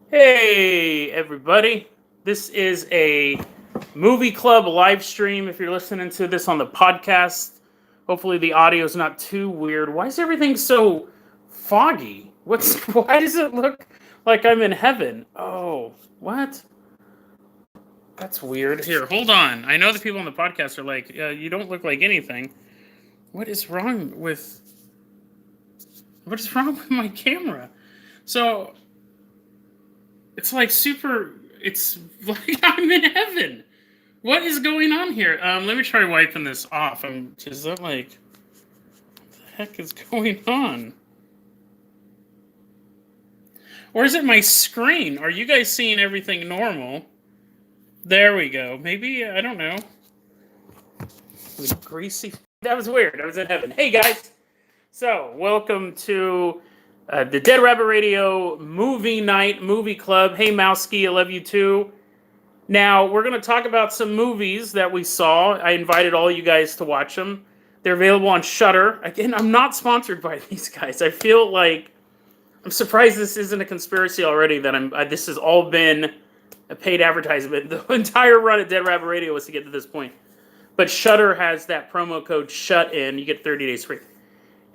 Hey, everybody. This is a movie club live stream. If you're listening to this on the podcast, hopefully the audio is not too weird. Why is everything so foggy? Why does it look like I'm in heaven? Oh, what? That's weird. Here, hold on. I know the people on the podcast are like, you don't look like anything. What is wrong with my camera? So it's like super. It's like I'm in heaven. What is going on here? Let me try wiping this off. Is that like, what the heck is going on? Or is it my screen? Are you guys seeing everything normal? There we go. Maybe, I don't know. It was greasy. That was weird. I was in heaven. Hey guys. So, welcome to the Dead Rabbit Radio movie night, movie club. Hey Mousky, I love you too. Now, we're going to talk about some movies that we saw. I invited all you guys to watch them. They're available on Shudder. Again, I'm not sponsored by these guys. I feel like I'm surprised this isn't a conspiracy already. That this has all been a paid advertisement. The entire run of Dead Rabbit Radio was to get to this point. But Shudder has that promo code SHUTIN. You get 30 days free.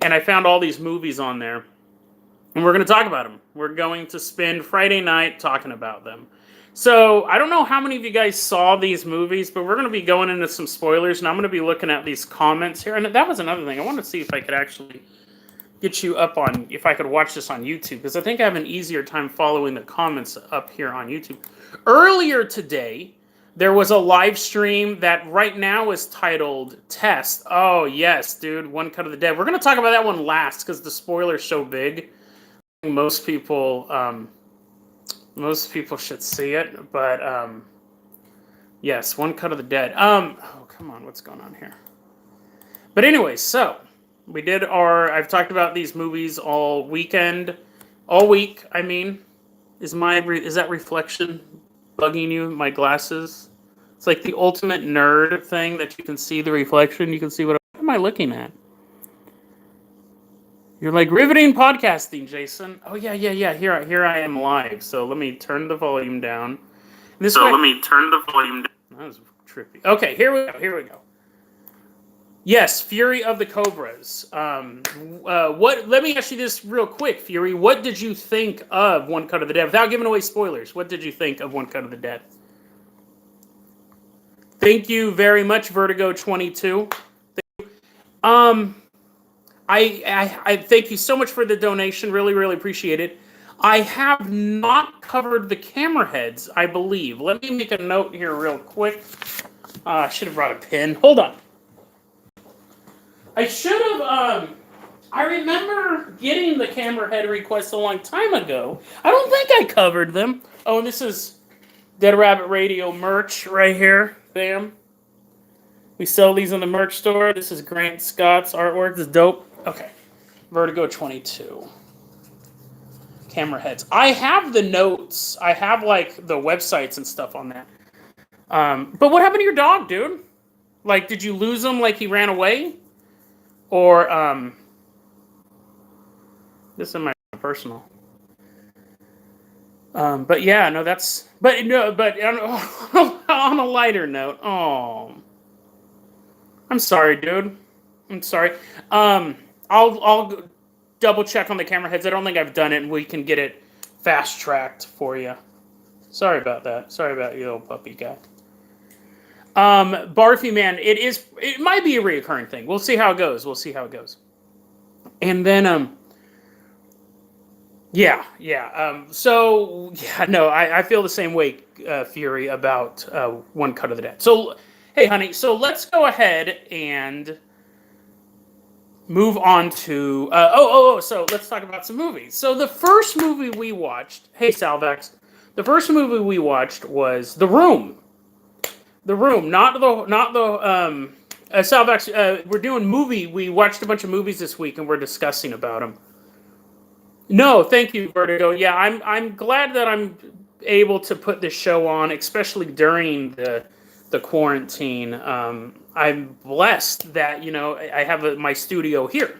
And I found all these movies on there. And we're going to talk about them. We're going to spend Friday night talking about them. So, I don't know how many of you guys saw these movies, but we're going to be going into some spoilers, and I'm going to be looking at these comments here. And that was another thing. I wanted to see if I could actually get you up on, if I could watch this on YouTube, because I think I have an easier time following the comments up here on YouTube. Earlier today, there was a live stream that right now is titled Test. Oh, yes, dude, One Cut of the Dead. We're going to talk about that one last, because the spoiler's so big. Most people should see it, but yes, One Cut of the Dead. Oh, come on, what's going on here? But anyway, so we did I've talked about these movies all week. I mean, is that reflection bugging you? My glasses. It's like the ultimate nerd thing that you can see the reflection. You can see what am I looking at? You're like riveting podcasting, Jason. Oh yeah. Here I am live. So let me turn the volume down. Let me turn the volume down. That was trippy. Okay, here we go. Yes, Fury of the Cobras. What? Let me ask you this real quick, Fury. What did you think of One Cut of the Dead? Without giving away spoilers, what did you think of One Cut of the Dead? Thank you very much, Vertigo 22. I thank you so much for the donation. Really, really appreciate it. I have not covered the camera heads, I believe. Let me make a note here real quick. I should have brought a pen. Hold on. I should have, I remember getting the camera head request a long time ago. I don't think I covered them. Oh, and this is Dead Rabbit Radio merch right here. Bam. We sell these in the merch store. This is Grant Scott's artwork. This is dope. Okay. Vertigo 22. Camera heads. I have the notes. I have, like, the websites and stuff on that. But what happened to your dog, dude? Like, did you lose him like he ran away? Or, this is my personal. But yeah, no, but on a lighter note, oh, I'm sorry, dude. I'm sorry. I'll double check on the camera heads. I don't think I've done it, and we can get it fast tracked for you. Sorry about that. Sorry about you, little puppy guy. Barfy Man, it might be a reoccurring thing. We'll see how it goes. And then, yeah. I feel the same way, Fury, about One Cut of the Dead. So, hey, honey, so let's go ahead and move on to, so let's talk about some movies. So the first movie we watched, hey, Salvax, the first movie we watched was The Room. The Room, not the Salvax, we're doing movie. We watched a bunch of movies this week, and we're discussing about them. No, thank you, Vertigo. Yeah, I'm glad that I'm able to put this show on, especially during the quarantine. I'm blessed that I have my studio here,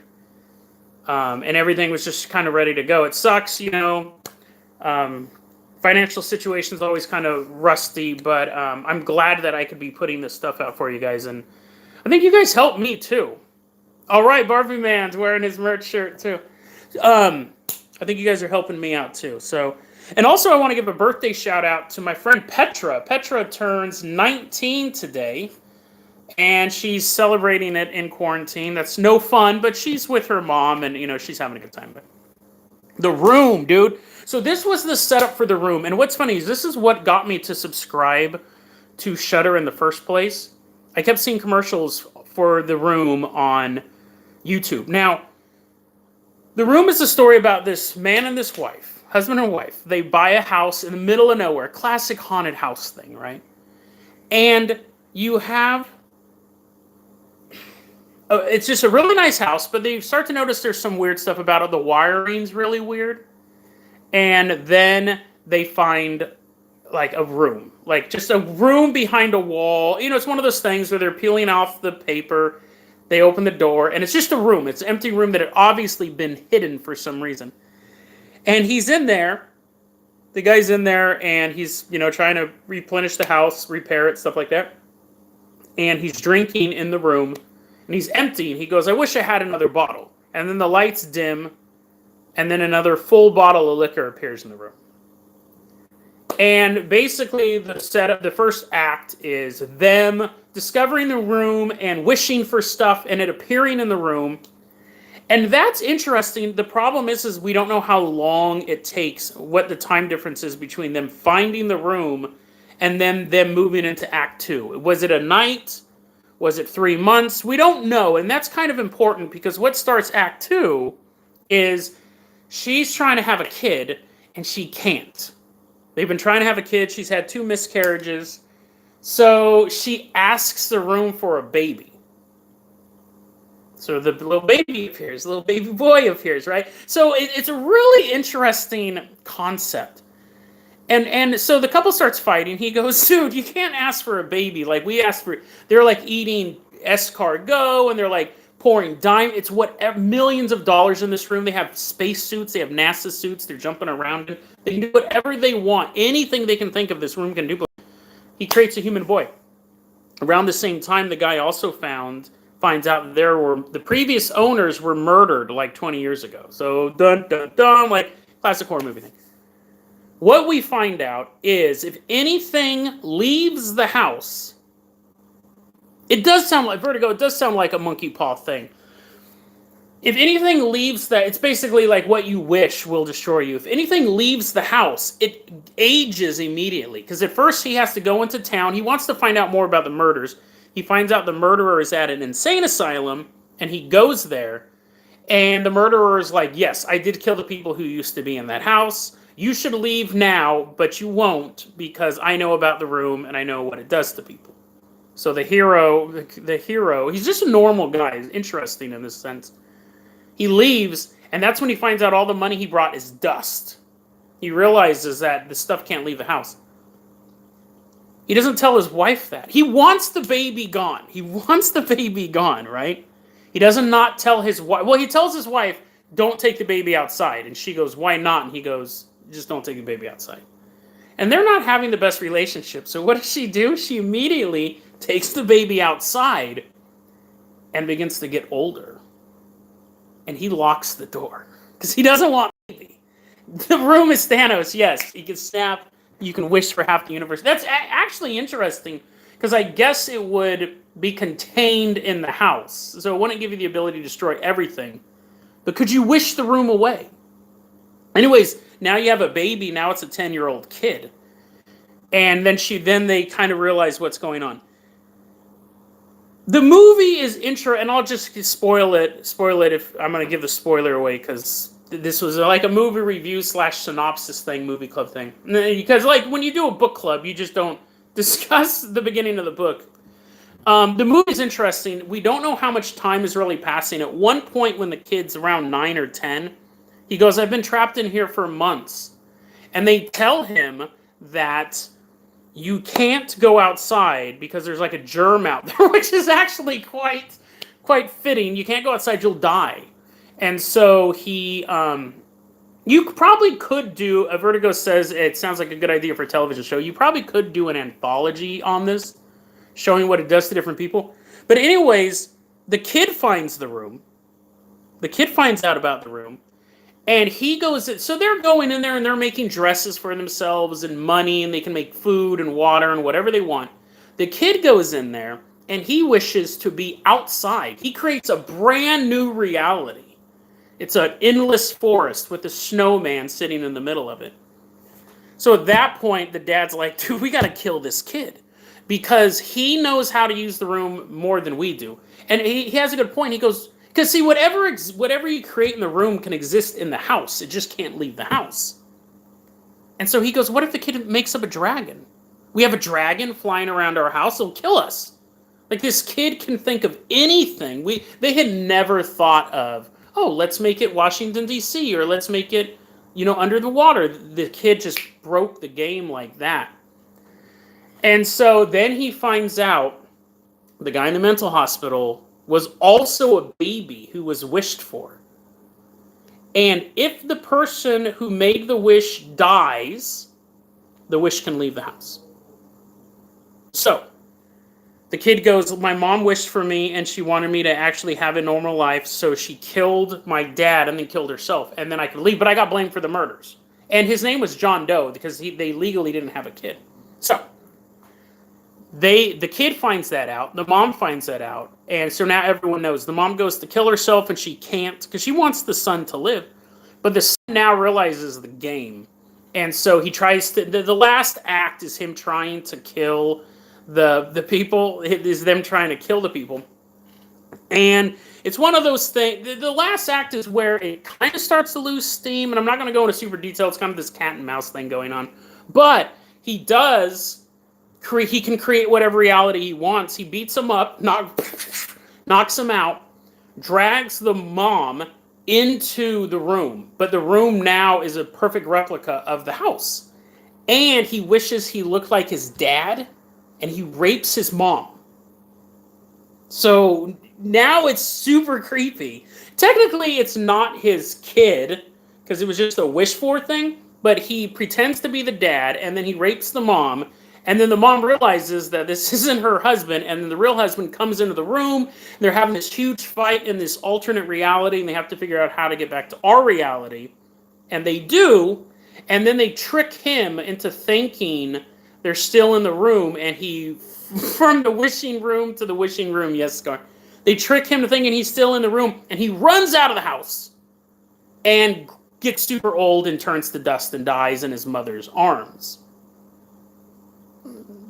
and everything was just kind of ready to go. It sucks, financial situation is always kind of rusty, but I'm glad that I could be putting this stuff out for you guys, and I think you guys helped me too. All right, Barbie Man's wearing his merch shirt too. I think you guys are helping me out too. So, and also I want to give a birthday shout out to my friend Petra. Petra turns 19 today, and she's celebrating it in quarantine. That's no fun, but she's with her mom, and she's having a good time. But The Room, dude. So this was the setup for The Room, and what's funny is this is what got me to subscribe to Shudder in the first place. I kept seeing commercials for The Room on YouTube. Now, The Room is a story about this man and this wife, husband and wife. They buy a house in the middle of nowhere, classic haunted house thing, right? And you have, it's just a really nice house, but they start to notice there's some weird stuff about it. The wiring's really weird. And then they find like a room, like just a room behind a wall. It's one of those things where they're peeling off the paper. They open the door, and it's just a room. It's an empty room that had obviously been hidden for some reason. And he's in there. The guy's in there, and he's, trying to replenish the house, repair it, stuff like that. And he's drinking in the room, and he's empty. And he goes, I wish I had another bottle. And then the lights dim, and then another full bottle of liquor appears in the room. And basically, the setup, the first act is them discovering the room and wishing for stuff and it appearing in the room. And that's interesting. The problem is we don't know how long it takes, what the time difference is between them finding the room and then them moving into Act 2. Was it a night? Was it 3 months? We don't know. And that's kind of important because what starts Act 2 is she's trying to have a kid and she can't. They've been trying to have a kid. She's had 2 miscarriages. So she asks the room for a baby. So the little baby appears, the little baby boy appears, right? So it's a really interesting concept. And so the couple starts fighting. He goes, dude, you can't ask for a baby. Like, we asked for, they're like eating escargot, and they're like pouring it's millions of dollars in this room. They have space suits, they have NASA suits, they're jumping around. They can do whatever they want. Anything they can think of, this room can duplicate. He creates a human boy. Around the same time, the guy also finds out the previous owners were murdered like 20 years ago. So, dun, dun, dun, like classic horror movie thing. What we find out is if anything leaves the house, it does sound like Vertigo, it does sound like a monkey paw thing. If anything leaves it's basically like what you wish will destroy you. If anything leaves the house, it ages immediately. Because at first he has to go into town. He wants to find out more about the murders. He finds out the murderer is at an insane asylum, and he goes there. And the murderer is like, yes, I did kill the people who used to be in that house. You should leave now, but you won't, because I know about the room, and I know what it does to people. So the hero, he's just a normal guy. He's interesting in this sense. He leaves, and that's when he finds out all the money he brought is dust. He realizes that the stuff can't leave the house. He doesn't tell his wife that. He wants the baby gone. He wants the baby gone, right? He doesn't not tell his wife. Well, he tells his wife, don't take the baby outside. And she goes, why not? And he goes, just don't take the baby outside. And they're not having the best relationship. So what does she do? She immediately takes the baby outside and begins to get older. And he locks the door because he doesn't want baby. The room is Thanos. Yes, he can snap. You can wish for half the universe. That's actually interesting because I guess it would be contained in the house. So it wouldn't give you the ability to destroy everything. But could you wish the room away? Anyways, now you have a baby. Now it's a 10-year-old kid. And then they kind of realize what's going on. The movie is and I'll just spoil it if I'm going to give the spoiler away because this was like a movie review / synopsis thing, movie club thing. Because like when you do a book club, you just don't discuss the beginning of the book. The movie is interesting. We don't know how much time is really passing. At one point when the kid's around 9 or 10, he goes, I've been trapped in here for months. And they tell him that you can't go outside because there's like a germ out there, which is actually quite fitting. You can't go outside, you'll die. And so he You probably could do, Vertigo says it sounds like a good idea for a television show. You probably could do an anthology on this, showing what it does to different people. But anyways, the kid finds the room. The kid finds out about the room. And he goes, so they're going in there and they're making dresses for themselves and money, and they can make food and water and whatever they want. The kid goes in there and he wishes to be outside. He creates a brand new reality. It's an endless forest with a snowman sitting in the middle of it. So at that point, the dad's like, dude, we got to kill this kid because he knows how to use the room more than we do. And he has a good point. He goes, because see, whatever you create in the room can exist in the house. It just can't leave the house. And so he goes, what if the kid makes up a dragon? We have a dragon flying around our house. It'll kill us. Like, this kid can think of anything. They had never thought of, oh, let's make it Washington, D.C., or let's make it, under the water. The kid just broke the game like that. And so then he finds out the guy in the mental hospital was also a baby who was wished for. And if the person who made the wish dies, the wish can leave the house. So the kid goes, my mom wished for me and she wanted me to actually have a normal life, so she killed my dad and then killed herself, and then I could leave, but I got blamed for the murders. And his name was John Doe because they legally didn't have a kid. So the kid finds that out, the mom finds that out, and so now everyone knows. The mom goes to kill herself and she can't because she wants the son to live, but the son now realizes the game, and so he tries to. The last act is him trying to kill the people. It is them trying to kill the people, and it's one of those things. The last act is where it kind of starts to lose steam, and I'm not going to go into super detail. It's kind of this cat and mouse thing going on, but he does. He can create whatever reality he wants. He beats him up, knocks him out, drags the mom into the room. But the room now is a perfect replica of the house. And he wishes he looked like his dad, and he rapes his mom. So now it's super creepy. Technically, it's not his kid, because it was just a wish for thing, but he pretends to be the dad, and then he rapes the mom. And then the mom realizes that this isn't her husband, and then the real husband comes into the room. They're having this huge fight in this alternate reality, and they have to figure out how to get back to our reality. And they do, and then they trick him into thinking they're still in the room, and he, from the wishing room to the wishing room, yes, Scar. They trick him to thinking he's still in the room, and he runs out of the house and gets super old and turns to dust and dies in his mother's arms.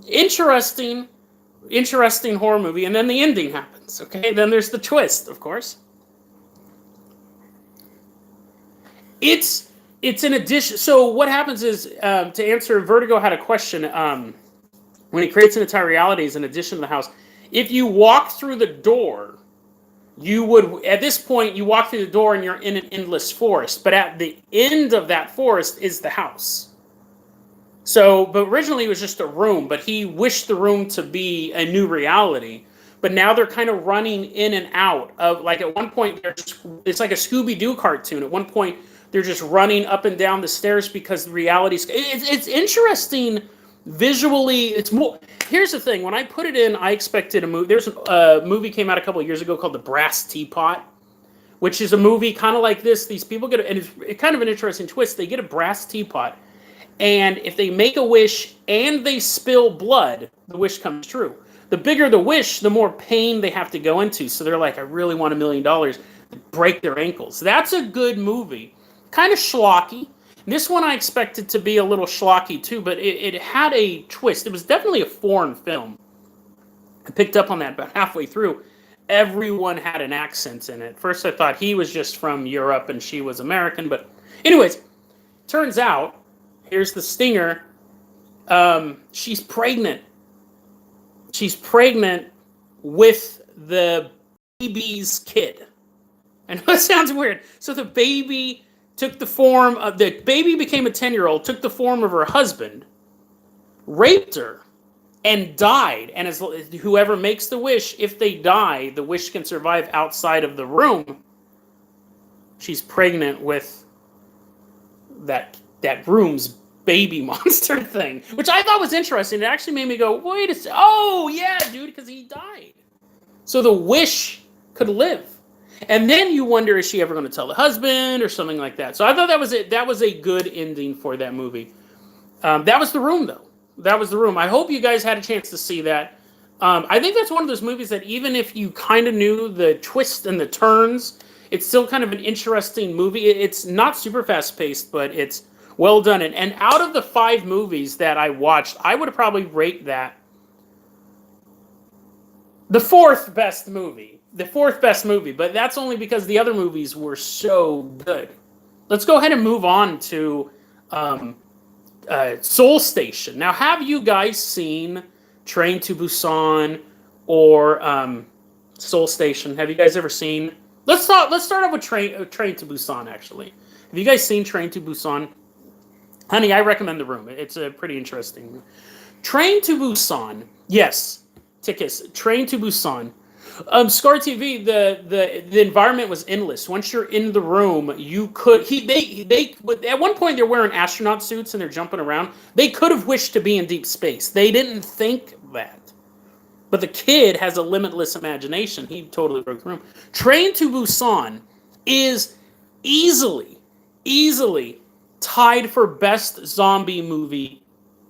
Interesting horror movie, and then the ending happens. Okay, then there's the twist, of course. It's an addition. So what happens is, to answer, Vertigo had a question. When he creates an entire reality as an addition to the house, if you walk through the door, you would, at this point, you walk through the door and you're in an endless forest. But at the end of that forest is the house. So, but originally it was just a room, but he wished the room to be a new reality. But now they're kind of running in and out of, like, at one point, it's like a Scooby-Doo cartoon. At one point, they're just running up and down the stairs because the reality's, it's interesting visually. It's more, here's the thing, when I put it in, I expected a movie. There's a movie came out a couple of years ago called The Brass Teapot, which is a movie kind of like this. These people get, and it's kind of an interesting twist. They get a brass teapot, and if they make a wish and they spill blood, the wish comes true. The bigger the wish, the more pain they have to go into. So they're like, I really want $1 million to break their ankles. That's a good movie. Kind of schlocky. This one I expected to be a little schlocky too, but it had a twist. It was definitely a foreign film. I picked up on that about halfway through. Everyone had an accent in it. First I thought he was just from Europe and she was American, but anyways, turns out, here's the stinger. She's pregnant. She's pregnant with the baby's kid. And that sounds weird. So the baby took the form of, the baby became a 10-year-old, took the form of her husband, raped her, and died. And as whoever makes the wish, if they die, the wish can survive outside of the room. She's pregnant with that room's baby monster thing, which I thought was interesting. It actually made me go, wait a second. Oh, yeah, dude, because he died. So the wish could live. And then you wonder, is she ever going to tell the husband or something like that? So I thought that was it. That was a good ending for that movie. That was The Room, though. That was The Room. I hope you guys had a chance to see that. I think that's one of those movies that even if you kind of knew the twists and the turns, it's still kind of an interesting movie. It's not super fast-paced, but it's well done. And out of the 5 movies that I watched, I would probably rate that the 4th best movie. The 4th best movie, but that's only because the other movies were so good. Let's go ahead and move on to Seoul Station. Now, have you guys seen Train to Busan or Seoul Station? Have you guys ever seen? Let's start off with Train to Busan. Actually, have you guys seen Train to Busan? Honey, I recommend The Room. It's a pretty interesting. Train to Busan. Yes, Tikis. Train to Busan. Scar TV, the environment was endless. Once you're in the room, you could they at one point they're wearing astronaut suits and they're jumping around. They could have wished to be in deep space. They didn't think that. But the kid has a limitless imagination. He totally broke the room. Train to Busan is easily tied for best zombie movie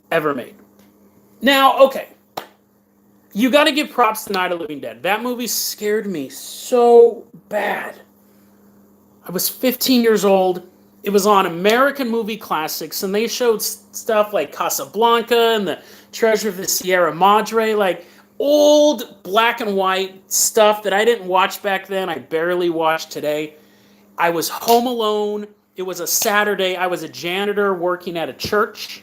ever made. Now, okay. You got to give props to Night of the Living Dead. That movie scared me so bad. I was 15 years old. It was on American Movie Classics, and they showed stuff like Casablanca and the Treasure of the Sierra Madre, like old black and white stuff that I didn't watch back then. I barely watched today. I was home alone. It was a Saturday. I was a janitor working at a church.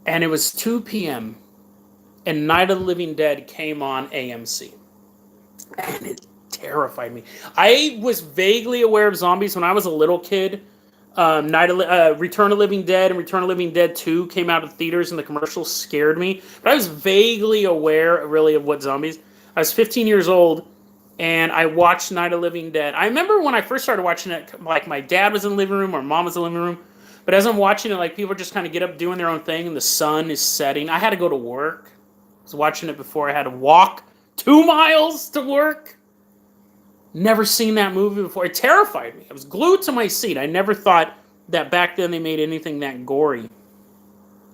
And it was 2 p.m. and Night of the Living Dead came on AMC. And it terrified me. I was vaguely aware of zombies when I was a little kid. Return of Living Dead and Return of Living Dead 2 came out of theaters and the commercials scared me. But I was vaguely aware, really, of what zombies. I was 15 years old and I watched Night of the Living Dead. I remember when I first started watching it, like my dad was in the living room or mom was in the living room. But as I'm watching it, like people just kind of get up doing their own thing and the sun is setting. I had to go to work. I was watching it before. I had to walk 2 miles to work. Never seen that movie before. It terrified me. I was glued to my seat. I never thought that back then they made anything that gory.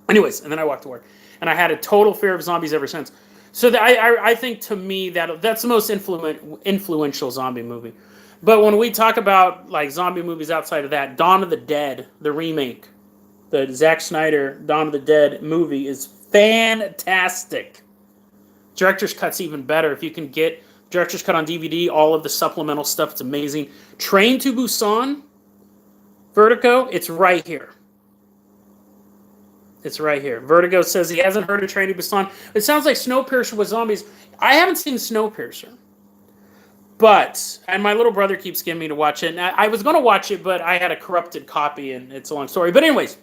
Anyways, and then I walked to work. And I had a total fear of zombies ever since. So I think to me that's the most influential zombie movie. But when we talk about like zombie movies outside of that, Dawn of the Dead, the remake, the Zack Snyder Dawn of the Dead movie is fantastic. Director's Cut's even better. If you can get Director's Cut on DVD, all of the supplemental stuff, it's amazing. Train to Busan, Vertigo, it's right here. It's right here. Vertigo says he hasn't heard of Train to Busan. It sounds like Snowpiercer with zombies. I haven't seen Snowpiercer. But, and my little brother keeps getting me to watch it. And I was going to watch it, but I had a corrupted copy, and it's a long story. But anyways,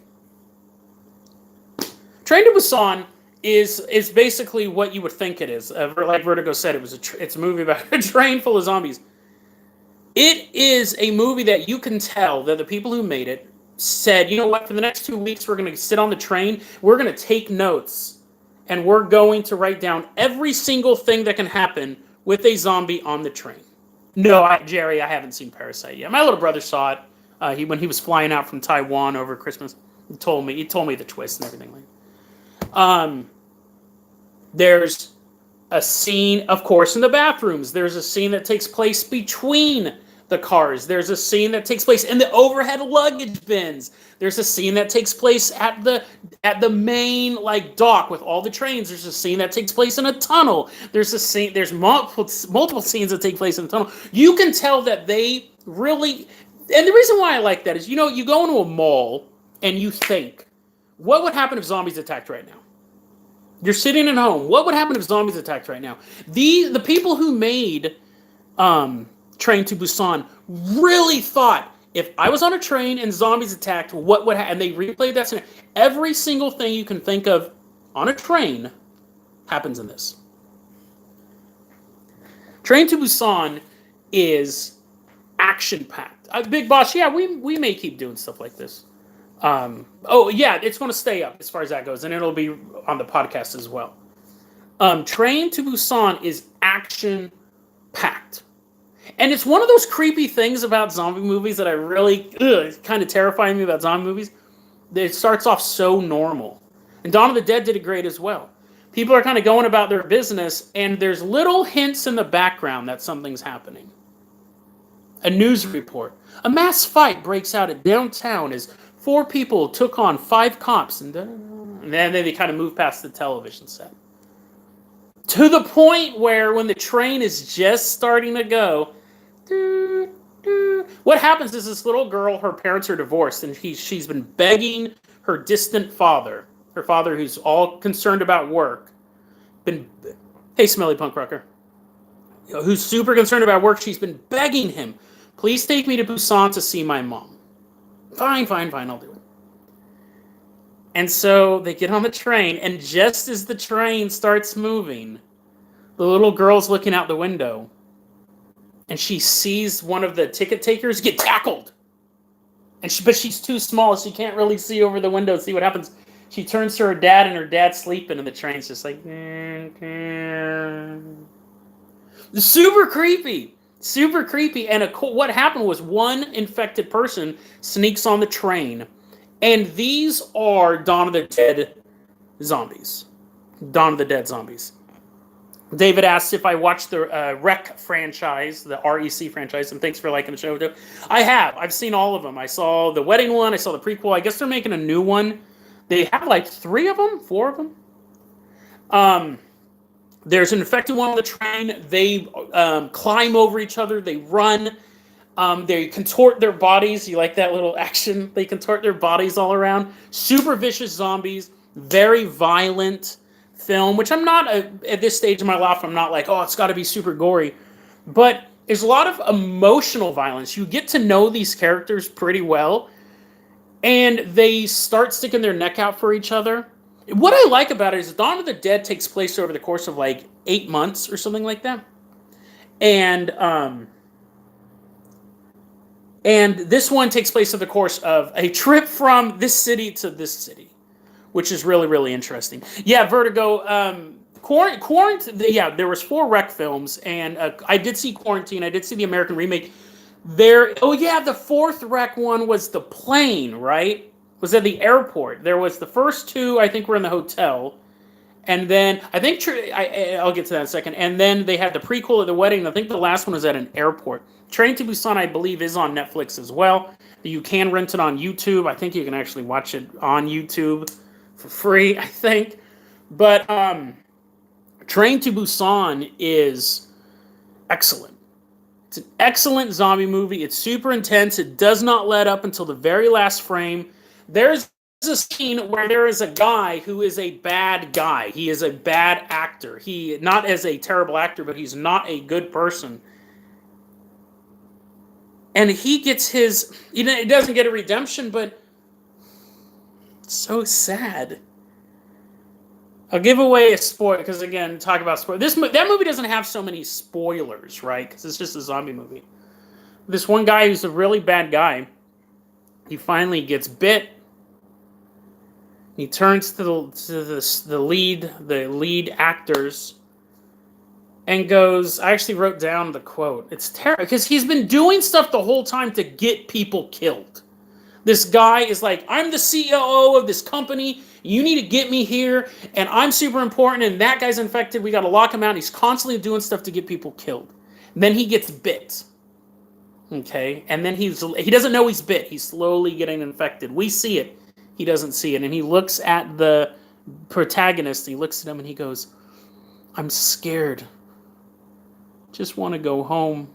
Train to Busan is basically what you would think it is. Like Vertigo said, it's a movie about a train full of zombies. It is a movie that you can tell that the people who made it said, you know what, for the next 2 weeks, we're going to sit on the train, we're going to take notes, and we're going to write down every single thing that can happen with a zombie on the train. No, Jerry, I haven't seen Parasite yet. My little brother saw it when he was flying out from Taiwan over Christmas. He told me the twist and everything like that. There's a scene, of course, in the bathrooms. There's a scene that takes place between the cars. There's a scene that takes place in the overhead luggage bins. There's a scene that takes place at the main like dock with all the trains. There's a scene that takes place in a tunnel. There's multiple scenes that take place in a tunnel. You can tell that they really, and the reason why I like that is, you go into a mall and you think, what would happen if zombies attacked right now? You're sitting at home. What would happen if zombies attacked right now? The people who made Train to Busan really thought, if I was on a train and zombies attacked, what would happen? And they replayed that scenario. Every single thing you can think of on a train happens in this. Train to Busan is action-packed. Big Boss, yeah, we may keep doing stuff like this. Oh yeah, it's going to stay up as far as that goes, and it'll be on the podcast as well. Train to Busan is action packed, and it's one of those creepy things about zombie movies that I really kind of terrifying me about zombie movies. It starts off so normal, and Dawn of the Dead did it great as well. People are kind of going about their business, and there's little hints in the background that something's happening. A news report. A mass fight breaks out at downtown as 4 people took on 5 cops, and then they kind of move past the television set. To the point where when the train is just starting to go, what happens is this little girl, her parents are divorced, and she's been begging her distant father, her father who's all concerned about work, hey, smelly punk rocker, who's super concerned about work, she's been begging him, please take me to Busan to see my mom. Fine, I'll do it. And so they get on the train, and just as the train starts moving, the little girl's looking out the window, and she sees one of the ticket takers get tackled. But she's too small, she can't really see over the window, see what happens. She turns to her dad, and her dad's sleeping, and the train's just like... Super creepy. Super creepy. And what happened was one infected person sneaks on the train. And these are Dawn of the Dead zombies. Dawn of the Dead zombies. David asked if I watched the REC franchise, the REC franchise, and thanks for liking the show too. I have. I've seen all of them. I saw the wedding one. I saw the prequel. I guess they're making a new one. They have like 3 of them, 4 of them. There's an infected one on the train. They climb over each other. They run. They contort their bodies. You like that little action? They contort their bodies all around. Super vicious zombies. Very violent film, which I'm not, at this stage of my life, I'm not like, oh, it's got to be super gory. But there's a lot of emotional violence. You get to know these characters pretty well. And they start sticking their neck out for each other. What I like about it is Dawn of the Dead takes place over the course of like 8 months or something like that. And this one takes place over the course of a trip from this city to this city, which is really, really interesting. Yeah, Vertigo. Quarantine. Yeah, there was 4 REC films, and I did see Quarantine. I did see the American remake. The 4th REC one was the plane, right? Was at the airport. There was the first 2, I think, were in the hotel. And then, I think, I'll get to that in a second. And then they had the prequel of the wedding. I think the last one was at an airport. Train to Busan, I believe, is on Netflix as well. You can rent it on YouTube. I think you can actually watch it on YouTube for free, I think. But Train to Busan is excellent. It's an excellent zombie movie. It's super intense. It does not let up until the very last frame. There's a scene where there is a guy who is a bad guy. He is a bad actor. He, not as a terrible actor, but he's not a good person. And he gets his, he doesn't get a redemption, but it's so sad. I'll give away a spoiler, because again, talk about spoilers. That movie doesn't have so many spoilers, right? Because it's just a zombie movie. This one guy who's a really bad guy, he finally gets bit. He turns to the lead actors and goes, I actually wrote down the quote. It's terrible, because he's been doing stuff the whole time to get people killed. This guy is like, I'm the CEO of this company. You need to get me here, and I'm super important, and that guy's infected. We got to lock him out. He's constantly doing stuff to get people killed. And then he gets bit. Okay? And then he doesn't know he's bit. He's slowly getting infected. We see it. He doesn't see it. And he looks at the protagonist. He looks at him, and he goes, I'm scared. Just want to go home.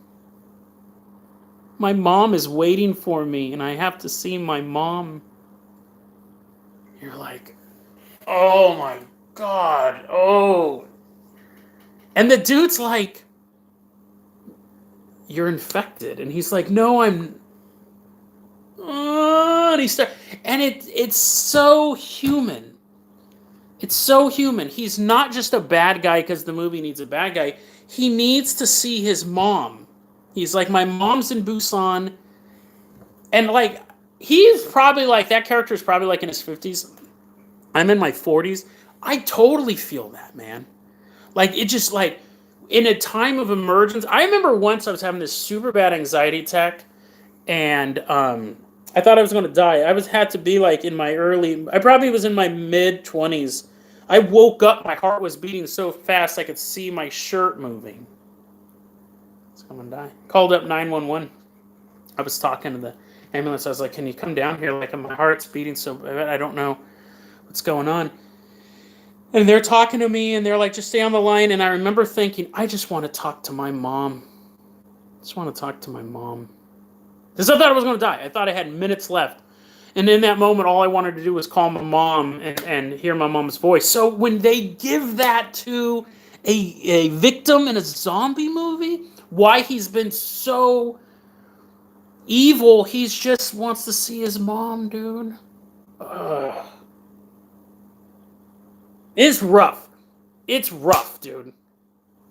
My mom is waiting for me, and I have to see my mom. You're like, oh my God, oh. And the dude's like, you're infected. And he's like, no, I'm... and it's so human. It's so human. He's not just a bad guy because the movie needs a bad guy. He needs to see his mom. He's like, my mom's in Busan, And like, he's probably like, that character is probably like in his 50s. I'm in my 40s. I totally feel that, man. Like, it just like, in a time of emergence. I remember once I was having this super bad anxiety attack, and I thought I was going to die. Had to be like in my I probably was in my mid 20s. I woke up, my heart was beating so fast I could see my shirt moving. Someone died. Called up 911. I was talking to the ambulance. I was like, "Can you come down here? Like, my heart's beating so bad. I don't know what's going on." And they're talking to me, and they're like, "Just stay on the line." And I remember thinking, I just want to talk to my mom. I just want to talk to my mom. Because I thought I was going to die. I thought I had minutes left. And in that moment, all I wanted to do was call my mom and hear my mom's voice. So when they give that to a victim in a zombie movie, why he's been so evil, he just wants to see his mom, dude. Ugh. It's rough. It's rough, dude.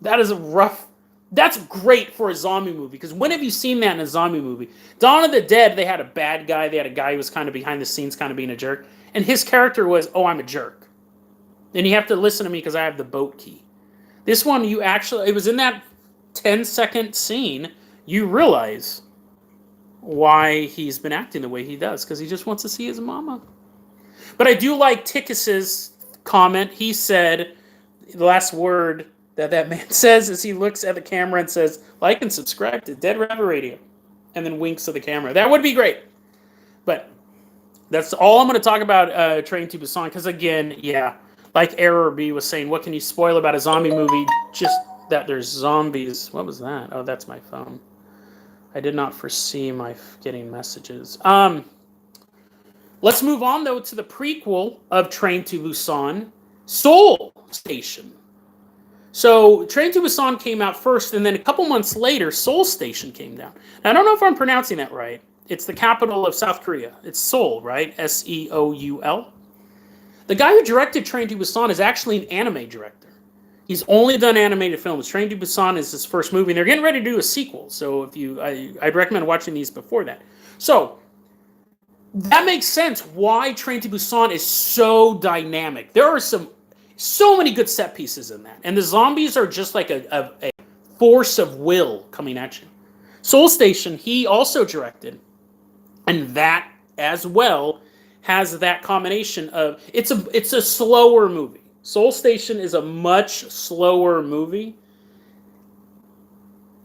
That is a rough... That's great for a zombie movie, because when have you seen that in a zombie movie? Dawn of the Dead, they had a bad guy. They had a guy who was kind of behind the scenes, kind of being a jerk. And his character was, oh, I'm a jerk. And you have to listen to me because I have the boat key. This one, it was in that 10-second scene, you realize why he's been acting the way he does, because he just wants to see his mama. But I do like Tickus's comment. He said, the last word that man says as he looks at the camera and says, like and subscribe to Dead Rabbit Radio, and then winks to the camera. That would be great. But that's all I'm going to talk about Train to Busan, because again, yeah, like Error B was saying, what can you spoil about a zombie movie? Just that there's zombies. What was that? Oh, that's my phone. I did not foresee my getting messages. Let's move on, though, to the prequel of Train to Busan, Seoul Station. So Train to Busan came out first, and then a couple months later, Seoul Station came down. Now, I don't know if I'm pronouncing that right. It's the capital of South Korea. It's Seoul, right? Seoul. The guy who directed Train to Busan is actually an anime director. He's only done animated films. Train to Busan is his first movie, and they're getting ready to do a sequel. So I'd recommend watching these before that. So that makes sense why Train to Busan is so dynamic. There are so many good set pieces in that. And the zombies are just like a force of will coming at you. Seoul Station, he also directed. And that, as well, has that combination of... It's a slower movie. Seoul Station is a much slower movie.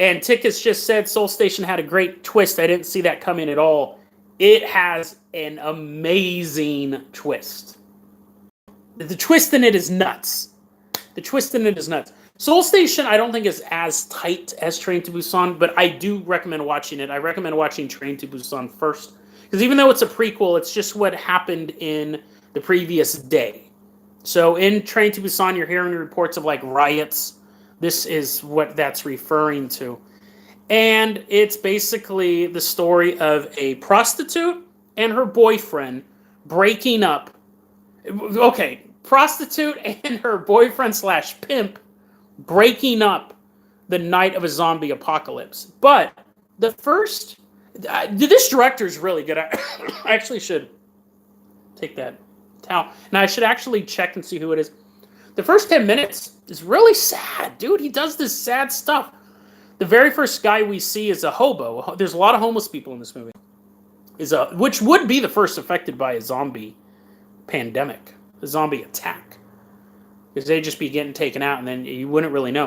And Tickus just said Seoul Station had a great twist. I didn't see that coming at all. It has an amazing twist. The twist in it is nuts. Seoul Station, I don't think is as tight as Train to Busan, but I do recommend watching it. I recommend watching Train to Busan first. Because even though it's a prequel, it's just what happened in the previous day. So in Train to Busan, you're hearing reports of like riots. This is what that's referring to. And it's basically the story of a prostitute and her boyfriend breaking up. Okay, prostitute and her boyfriend / pimp breaking up the night of a zombie apocalypse. But the first... this director is really good. I actually should take that towel. Now, I should actually check and see who it is. The first 10 minutes is really sad, dude. He does this sad stuff. The very first guy we see is a hobo. There's a lot of homeless people in this movie. Which would be the first affected by a zombie pandemic, a zombie attack. Because they'd just be getting taken out, and then you wouldn't really know.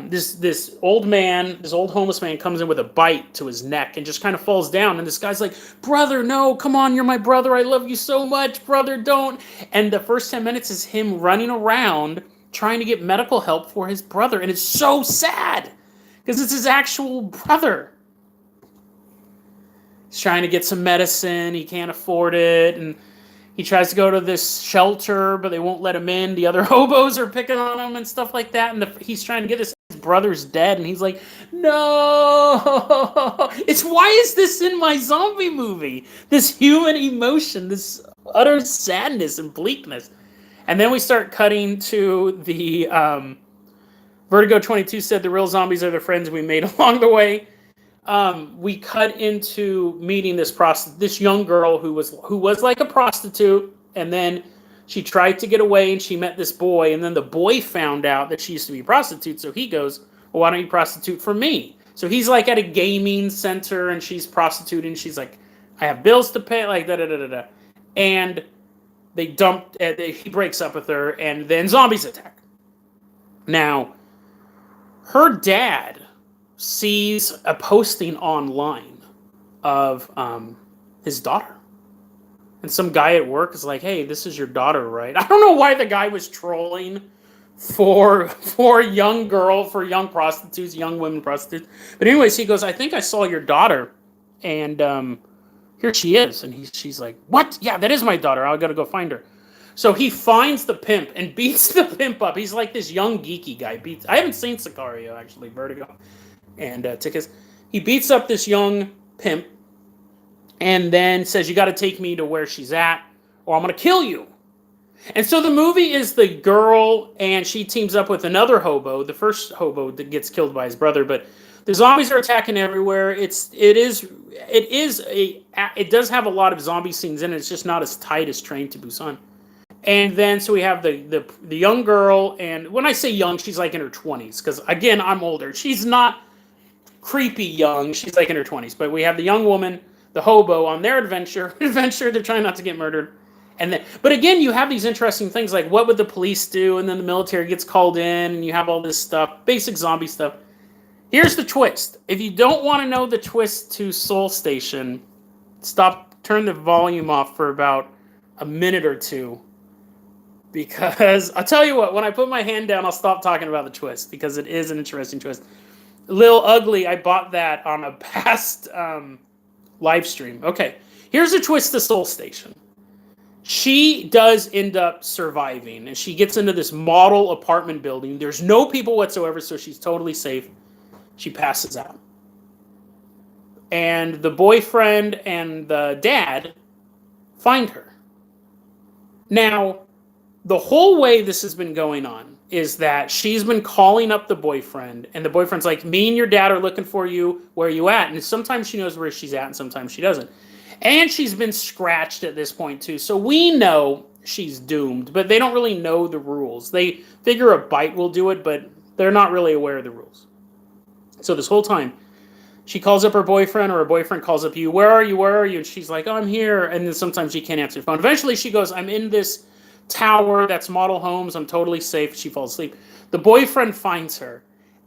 This old homeless man comes in with a bite to his neck and just kind of falls down. And this guy's like, brother, no, come on, you're my brother. I love you so much, brother, don't. And the first 10 minutes is him running around trying to get medical help for his brother. And it's so sad because it's his actual brother. He's trying to get some medicine. He can't afford it. And he tries to go to this shelter, but they won't let him in. The other hobos are picking on him and stuff like that. And he's trying to get his brother's dead. And he's like, no. It's why is this in my zombie movie? This human emotion, this utter sadness and bleakness. And then we start cutting to the Vertigo 22 said the real zombies are the friends we made along the way. we cut into meeting this young girl who was like a prostitute, and then she tried to get away, and she met this boy, and then the boy found out that she used to be a prostitute, so he goes, well, why don't you prostitute for me? So he's like at a gaming center, and she's prostituting. She's like, I have bills to pay, like da da da da da, and he breaks up with her, and then zombies attack. Now, her dad sees a posting online of his daughter. And some guy at work is like, hey, this is your daughter, right? I don't know why the guy was trolling for young prostitutes, young women prostitutes. But anyways, he goes, I think I saw your daughter, and here she is. And she's like, what? Yeah, that is my daughter. I got to go find her. So he finds the pimp and beats the pimp up. He's like this young geeky guy. I haven't seen Sicario, actually, Vertigo. And Tickets. He beats up this young pimp and then says, you got to take me to where she's at or I'm going to kill you. And so the movie is the girl, and she teams up with another hobo, the first hobo that gets killed by his brother, but the zombies are attacking everywhere. It does have a lot of zombie scenes in it. It's just not as tight as Train to Busan. And then so we have the young girl, and when I say young, she's like in her 20s, because again, I'm older. She's not creepy young. She's like in her 20s. But we have the young woman, the hobo, on their adventure. They're trying not to get murdered. But again, you have these interesting things like what would the police do, and then the military gets called in, and you have all this stuff, basic zombie stuff. Here's the twist. If you don't want to know the twist to Soul Station, turn the volume off for about a minute or two. Because I'll tell you what, when I put my hand down, I'll stop talking about the twist, because it is an interesting twist. Lil Ugly, I bought that on a past live stream. Okay, here's a twist to Soul Station. She does end up surviving, and she gets into this model apartment building. There's no people whatsoever, so she's totally safe. She passes out. And the boyfriend and the dad find her. Now, the whole way this has been going on is that she's been calling up the boyfriend, and the boyfriend's like, me and your dad are looking for you. Where are you at? And sometimes she knows where she's at, and sometimes she doesn't. And she's been scratched at this point, too. So we know she's doomed, but they don't really know the rules. They figure a bite will do it, but they're not really aware of the rules. So this whole time, she calls up her boyfriend, or her boyfriend calls up you. Where are you? Where are you? And she's like, oh, I'm here. And then sometimes she can't answer the phone. Eventually she goes, I'm in this tower that's model homes. I'm totally safe. She falls asleep. The boyfriend finds her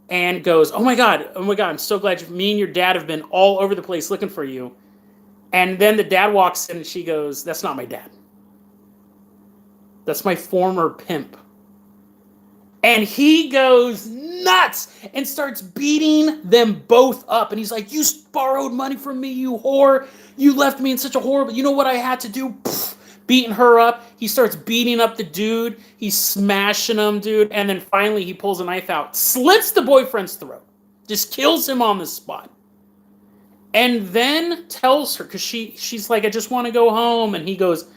and goes, oh my God, I'm so glad me and your dad have been all over the place looking for you. And then the dad walks in and she goes, that's not my dad. That's my former pimp. And he goes nuts and starts beating them both up. And he's like, you borrowed money from me, you whore. You left me in such a horrible, you know what I had to do? Pfft. Beating her up. He starts beating up the dude. He's smashing him, dude. And then finally he pulls a knife out, slits the boyfriend's throat, just kills him on the spot. And then tells her, because she's like, I just want to go home. And he goes,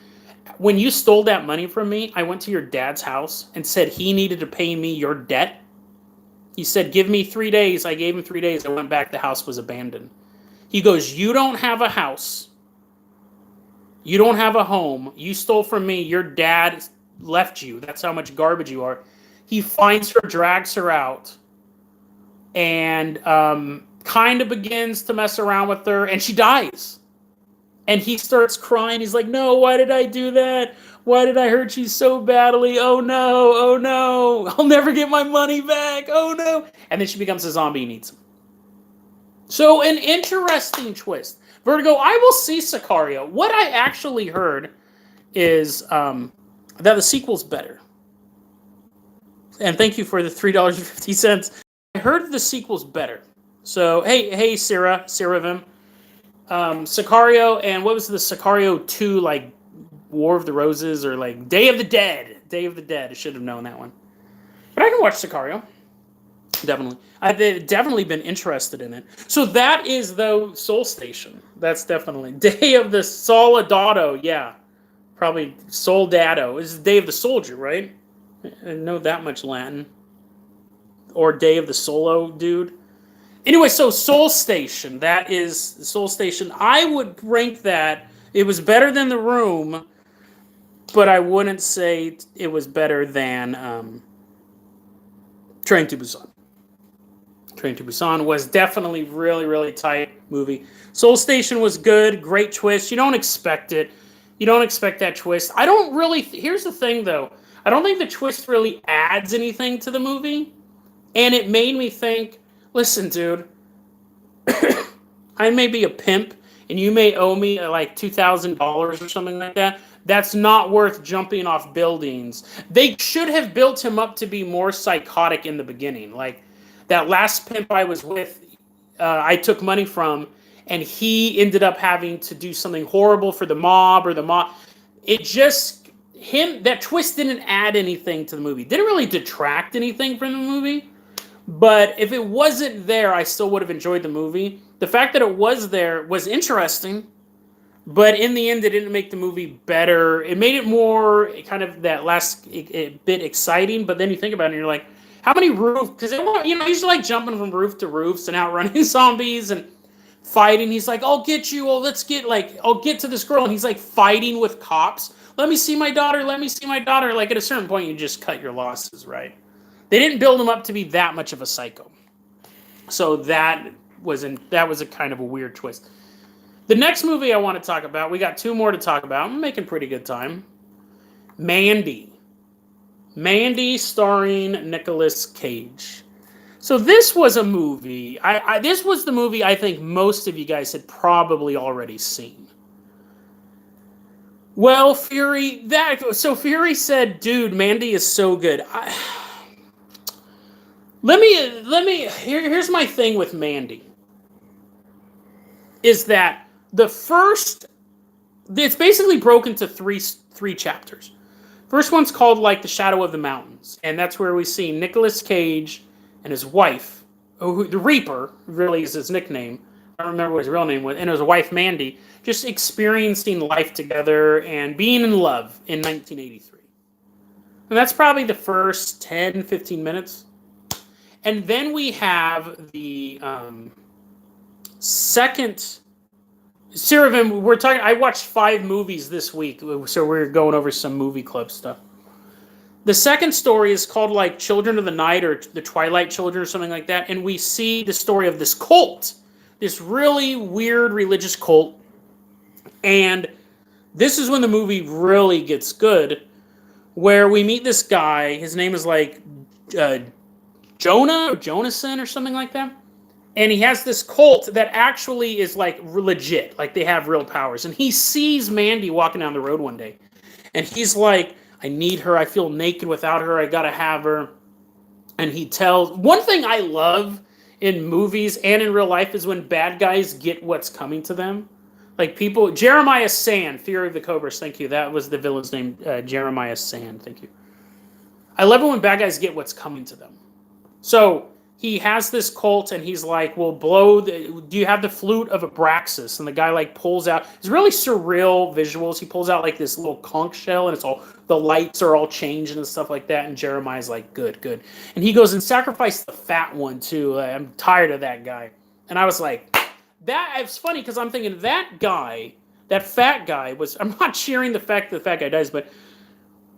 when you stole that money from me, I went to your dad's house and said he needed to pay me your debt. He said, give me 3 days. I gave him 3 days. I went back. The house was abandoned. He goes, you don't have a house. You don't have a home. You stole from me. Your dad left you. That's how much garbage you are. He finds her, drags her out, and kind of begins to mess around with her, and she dies. And he starts crying. He's like, no, why did I do that? Why did I hurt you so badly? Oh no, I'll never get my money back. Oh no. And then she becomes a zombie and eats him. So an interesting twist. Vertigo, I will see Sicario. What I actually heard is that the sequel's better. And thank you for the $3.50. I heard the sequel's better. So, hey, Sarah Vim. Sicario, and what was the Sicario 2, like, War of the Roses, or like Day of the Dead. I should have known that one. But I can watch Sicario. Definitely. I've definitely been interested in it. So that is, though, Soul Station. That's definitely. Day of the Soldado, yeah. Probably Soldado. It's the Day of the Soldier, right? I know that much Latin. Or Day of the Solo Dude. Anyway, so Soul Station, that is Soul Station. I would rank that. It was better than The Room, but I wouldn't say it was better than Train to Busan. Train to Busan was definitely really, really tight movie. Soul Station was good, great twist. You don't expect it. You don't expect that twist. I don't really. Here's the thing, though. I don't think the twist really adds anything to the movie, and it made me think. Listen, dude. I may be a pimp, and you may owe me like $2,000 or something like that. That's not worth jumping off buildings. They should have built him up to be more psychotic in the beginning. Like that last pimp I was with, I took money from, and he ended up having to do something horrible for the mob or the mob. It just that twist didn't add anything to the movie. Didn't really detract anything from the movie. But if it wasn't there, I still would have enjoyed the movie. The fact that it was there was interesting, but in the end, it didn't make the movie better. It made it more kind of that last bit exciting. But then you think about it, and you're like, how many roofs? Because he's like jumping from roof to roofs and outrunning zombies and fighting. He's like, I'll get you. I'll get to this girl, and he's like fighting with cops. Let me see my daughter. Let me see my daughter. Like at a certain point, you just cut your losses, right? They didn't build him up to be that much of a psycho. So that was a kind of a weird twist. The next movie I want to talk about, we got two more to talk about. I'm making pretty good time. Mandy. Mandy starring Nicolas Cage. So this was a movie. This was the movie I think most of you guys had probably already seen. Well, Fury said, dude, Mandy is so good. Here's my thing with Mandy. Is that it's basically broken into three chapters. First one's called like The Shadow of the Mountains, and that's where we see Nicolas Cage and his wife, the Reaper really is his nickname. I don't remember what his real name was, and his wife Mandy, just experiencing life together and being in love in 1983. And that's probably the first 10, 15 minutes. And then we have the second. Seraphim, I watched 5 movies this week, so we're going over some movie club stuff. The second story is called like Children of the Night or the Twilight Children or something like that, and we see the story of this cult, this really weird religious cult, and this is when the movie really gets good, where we meet this guy. His name is like Jonah or Jonason or something like that. And he has this cult that actually is like legit, like they have real powers. And he sees Mandy walking down the road one day. And he's like, I need her. I feel naked without her. I gotta have her. And he tells, one thing I love in movies and in real life is when bad guys get what's coming to them. Like people, Jeremiah Sand, Fury of the Cobras, thank you. That was the villain's name, Jeremiah Sand, thank you. I love it when bad guys get what's coming to them. So he has this cult, and he's like, well, do you have the flute of Abraxas? And the guy like pulls out, it's really surreal visuals. He pulls out like this little conch shell, and the lights are all changing and stuff like that. And Jeremiah's like, good. And he goes and sacrifice the fat one too. I'm tired of that guy. And I was like, it's funny because I'm thinking that fat guy I'm not cheering the fact that the fat guy dies, but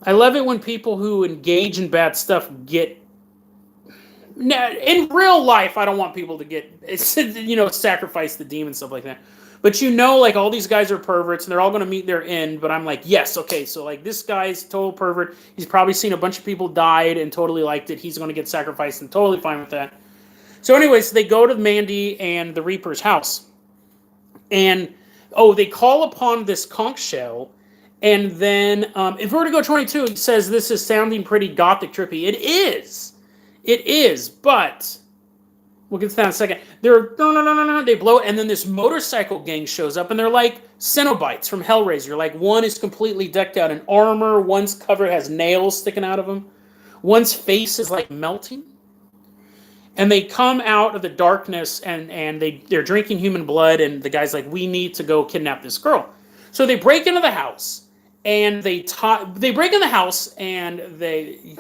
I love it when people who engage in bad stuff get. In real life, I don't want people to get, sacrifice the demon, stuff like that. But like all these guys are perverts and they're all going to meet their end. But I'm like, yes, okay. So like this guy's total pervert. He's probably seen a bunch of people died and totally liked it. He's going to get sacrificed and totally fine with that. So anyways, they go to Mandy and the Reaper's house. And, they call upon this conch shell. And then in Vertigo 22, says this is sounding pretty gothic trippy. It is. It is, but we'll get to that in a second. They blow it, and then this motorcycle gang shows up, and they're like Cenobites from Hellraiser. Like one is completely decked out in armor, one's cover has nails sticking out of them, one's face is like melting. And they come out of the darkness, and they're drinking human blood, and the guy's like, we need to go kidnap this girl. So they break into the house, and they break in the house, and they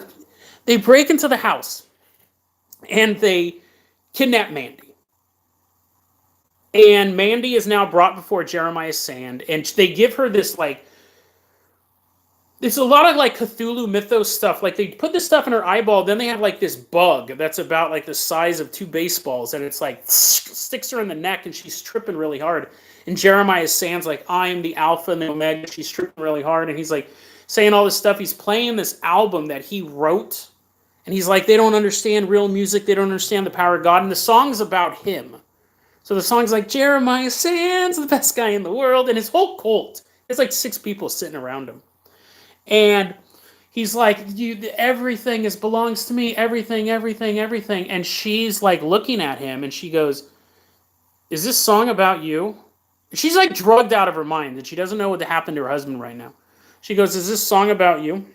break into the house. And they kidnap Mandy. And Mandy is now brought before Jeremiah Sand, and they give her this like it's a lot of like Cthulhu mythos stuff. Like they put this stuff in her eyeball, then they have like this bug that's about like the size of two baseballs, and it's like sticks her in the neck, and she's tripping really hard. And Jeremiah Sand's like, I'm the Alpha and the Omega. She's tripping really hard, and he's like saying all this stuff. He's playing this album that he wrote, and he's like, they don't understand real music. They don't understand the power of God, and the song's about him. So the song's like, Jeremiah Sand's the best guy in the world, and his whole cult. There's like 6 people sitting around him. And he's like, everything belongs to me, everything, everything, everything. And she's like looking at him and she goes, is this song about you? She's like drugged out of her mind and she doesn't know what happened to her husband right now. She goes, is this song about you?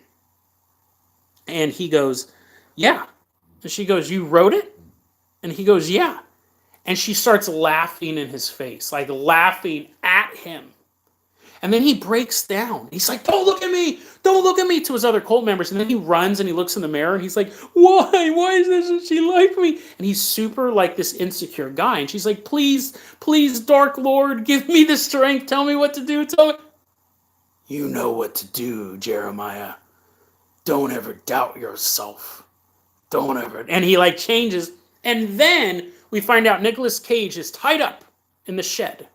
And he goes, yeah. And she goes, you wrote it? And he goes, yeah. And she starts laughing in his face, like laughing at him. And then he breaks down. He's like, don't look at me. Don't look at me, to his other cult members. And then he runs and he looks in the mirror and he's like, why? Why doesn't she like me? And he's super like this insecure guy. And she's like, please, please, Dark Lord, give me the strength. Tell me what to do. Tell me. You know what to do, Jeremiah. Don't ever doubt yourself. Don't ever. And he like changes. And then we find out Nicolas Cage is tied up in the shed.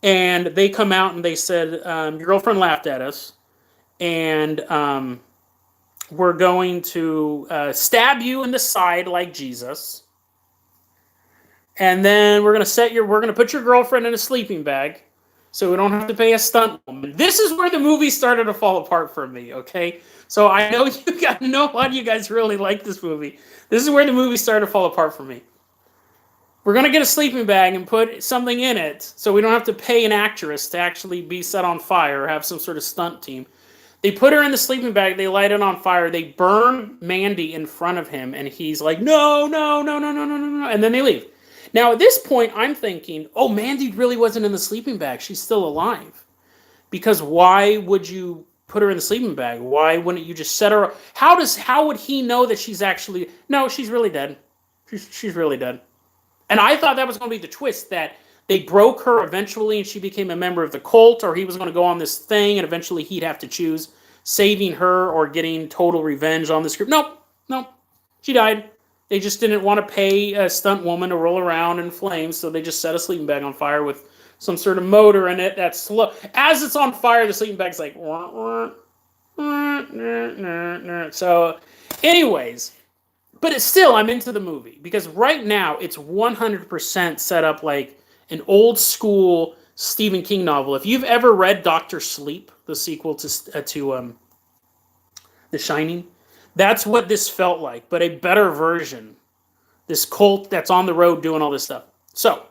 And they come out and they said, your girlfriend laughed at us. And we're going to stab you in the side like Jesus. And then we're going to put your girlfriend in a sleeping bag so we don't have to pay a stunt woman. This is where the movie started to fall apart for me, okay? So I know a lot of you guys really like this movie. This is where the movie started to fall apart for me. We're going to get a sleeping bag and put something in it so we don't have to pay an actress to actually be set on fire or have some sort of stunt team. They put her in the sleeping bag. They light it on fire. They burn Mandy in front of him. And he's like, no, no, no, no, no, no, no, no. And then they leave. Now, at this point, I'm thinking, oh, Mandy really wasn't in the sleeping bag. She's still alive. Because why would you put her in the sleeping bag? Why wouldn't you just set her up? How would he know that she's actually... No, she's really dead. She's really dead. And I thought that was going to be the twist, that they broke her eventually and she became a member of the cult, or he was going to go on this thing and eventually he'd have to choose saving her or getting total revenge on this group. Nope. She died. They just didn't want to pay a stunt woman to roll around in flames, so they just set a sleeping bag on fire with some sort of motor in it that's slow. As it's on fire, the sleeping bag's like... So, anyways... But it's still, I'm into the movie because right now it's 100% set up like an old school Stephen King novel. If you've ever read Dr. Sleep, the sequel to The Shining, that's what this felt like, but a better version. This cult that's on the road doing all this stuff. So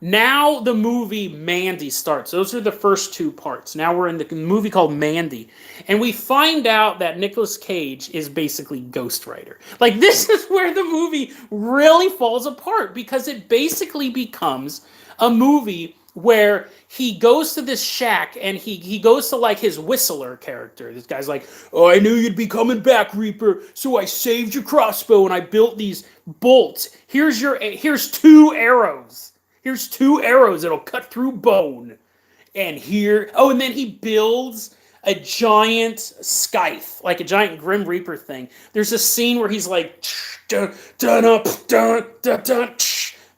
now the movie Mandy starts. Those are the first 2 parts. Now we're in the movie called Mandy. And we find out that Nicolas Cage is basically Ghost Rider. Like, this is where the movie really falls apart because it basically becomes a movie where he goes to this shack and he goes to like his Whistler character. This guy's like, oh, I knew you'd be coming back, Reaper, so I saved your crossbow and I built these bolts. Here's 2 arrows. Here's 2 arrows that'll cut through bone. And then he builds a giant scythe, like a giant Grim Reaper thing. There's a scene where he's like,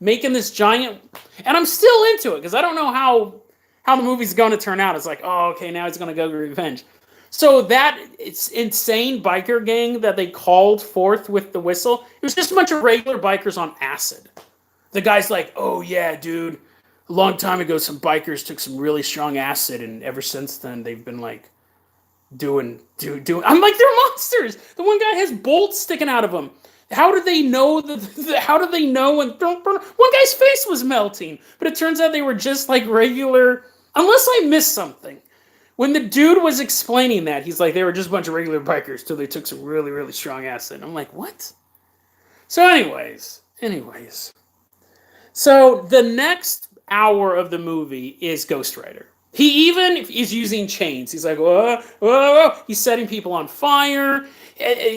making this giant, and I'm still into it because I don't know how the movie's going to turn out. It's like, oh, okay, now he's going to go get revenge. So that it's insane biker gang that they called forth with the whistle, it was just a bunch of regular bikers on acid. The guy's like, oh yeah, dude, a long time ago some bikers took some really strong acid, and ever since then they've been like doing. I'm like, they're monsters. The one guy has bolts sticking out of him. How did they know how did they know when don't burn? One guy's face was melting, but it turns out they were just like regular, unless I missed something. When the dude was explaining that, he's like, they were just a bunch of regular bikers till they took some really, really strong acid. I'm like, what? So anyways. So the next hour of the movie is Ghost Rider. He even is using chains. He's like, whoa, whoa, whoa. He's setting people on fire.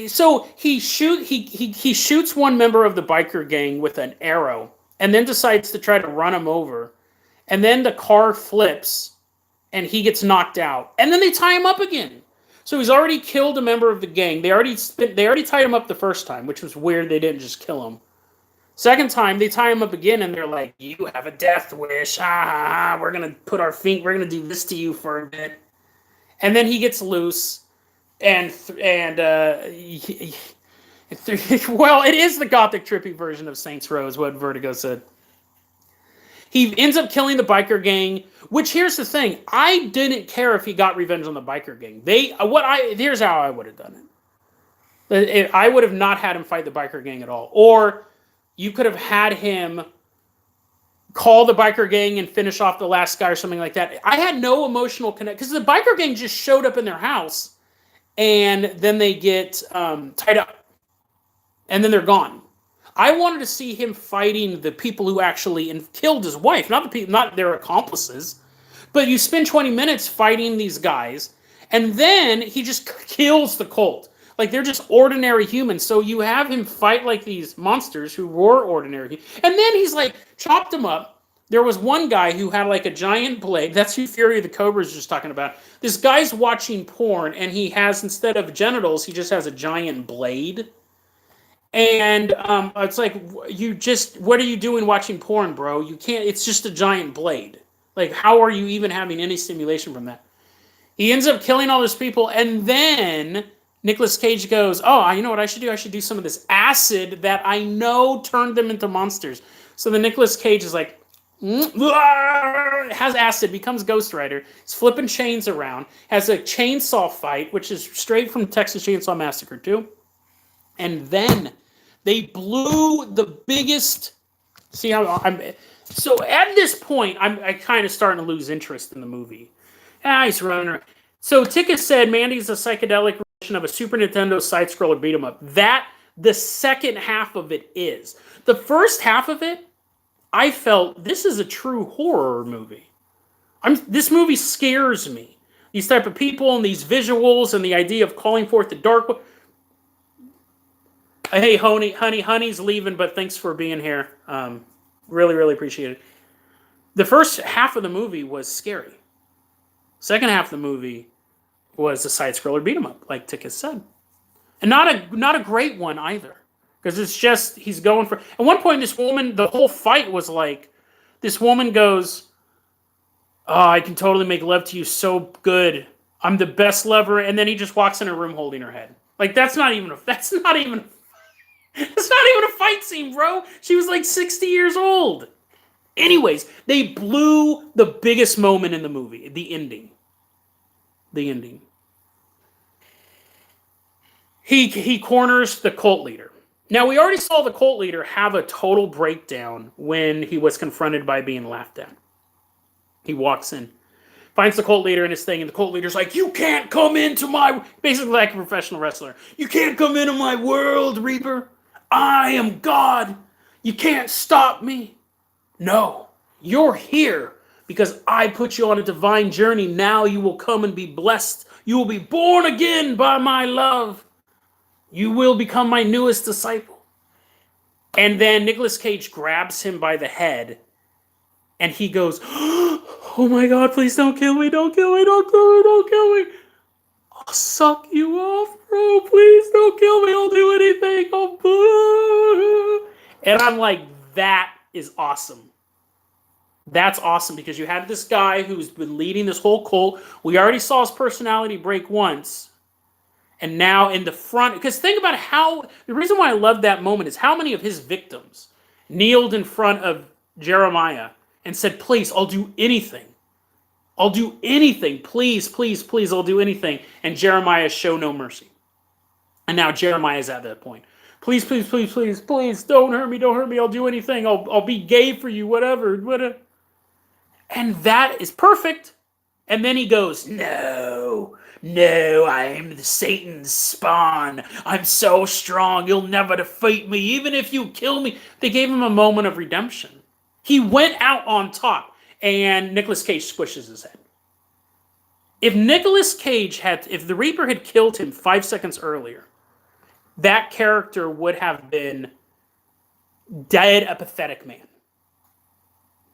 So he shoots one member of the biker gang with an arrow and then decides to try to run him over. And then the car flips and he gets knocked out. And then they tie him up again. So he's already killed a member of the gang. They already tied him up the first time, which was weird. They didn't just kill him. Second time, they tie him up again, and they're like, "You have a death wish. We're gonna we're gonna do this to you for a bit." And then he gets loose, and well, it is the gothic trippy version of Saints Row, is what Vertigo said. He ends up killing the biker gang, which, here's the thing, I didn't care if he got revenge on the biker gang. Here's how I would have done it. I would have not had him fight the biker gang at all. Or you could have had him call the biker gang and finish off the last guy or something like that. I had no emotional connect, because the biker gang just showed up in their house, and then they get tied up. And then they're gone. I wanted to see him fighting the people who actually killed his wife, not their accomplices. But you spend 20 minutes fighting these guys, and then he just kills the cult. Like, they're just ordinary humans. So you have him fight like these monsters who were ordinary. And then he's like, chopped them up. There was one guy who had like a giant blade. That's who Fury of the Cobra is just talking about. This guy's watching porn, and he has, instead of genitals, he just has a giant blade. And it's like, what are you doing watching porn, bro? You can't, it's just a giant blade. Like, how are you even having any stimulation from that? He ends up killing all those people, and then Nicolas Cage goes, oh, you know what I should do? I should do some of this acid that I know turned them into monsters. So the Nicolas Cage is like, has acid, becomes Ghost Rider, he's flipping chains around, has a chainsaw fight, which is straight from Texas Chainsaw Massacre 2. And then they blew the biggest. See how I'm. So at this point, I kind of starting to lose interest in the movie. He's running around. So Tika said Mandy's a psychedelic version of a Super Nintendo side-scroller beat 'em up. That the second half of it is. The first half of it, I felt this is a true horror movie. This movie scares me. These type of people and these visuals and the idea of calling forth the dark. Hey, honey's leaving, but thanks for being here. Really, really appreciate it. The first half of the movie was scary. Second half of the movie was a side-scroller beat 'em up, like Tika said, and not a great one either, because it's just he's going for. At one point, this woman, the whole fight was like, this woman goes, "Oh, I can totally make love to you so good. I'm the best lover," and then he just walks in her room holding her head. Like that's not even a fight scene, bro. She was like 60 years old. Anyways, they blew the biggest moment in the movie, the ending. The ending. He corners the cult leader. Now, we already saw the cult leader have a total breakdown when he was confronted by being laughed at. He walks in, finds the cult leader in his thing, and the cult leader's like, "You can't come into my..." Basically like a professional wrestler. "You can't come into my world, Reaper. I am God. You can't stop me. No, you're here because I put you on a divine journey. Now you will come and be blessed. You will be born again by my love. You will become my newest disciple." And then Nicolas Cage grabs him by the head, and he goes, "Oh my God, please don't kill me, don't kill me, don't kill me, don't kill me. I'll suck you off, bro. Please don't kill me. I'll do anything." And I'm like, that is awesome. That's awesome, because you had this guy who's been leading this whole cult. We already saw his personality break once. And now in the front, because think about the reason why I love that moment is how many of his victims kneeled in front of Jeremiah and said, "Please, I'll do anything. I'll do anything. Please, please, please, I'll do anything." And Jeremiah show no mercy. And now Jeremiah is at that point. "Please, please, please, please, please, don't hurt me, don't hurt me. I'll do anything. I'll be gay for you, whatever. And that is perfect. And then he goes, no, I'm the Satan's spawn. I'm so strong. You'll never defeat me, even if you kill me. They gave him a moment of redemption. He went out on top, and Nicolas Cage squishes his head. If the Reaper had killed him 5 seconds earlier, that character would have been dead, a pathetic man.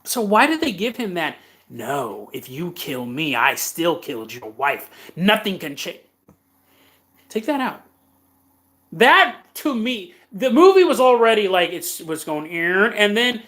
So why did they give him that? No, if you kill me, I still killed your wife. Nothing can change. Take that out. That to me, the movie was already like it was going and then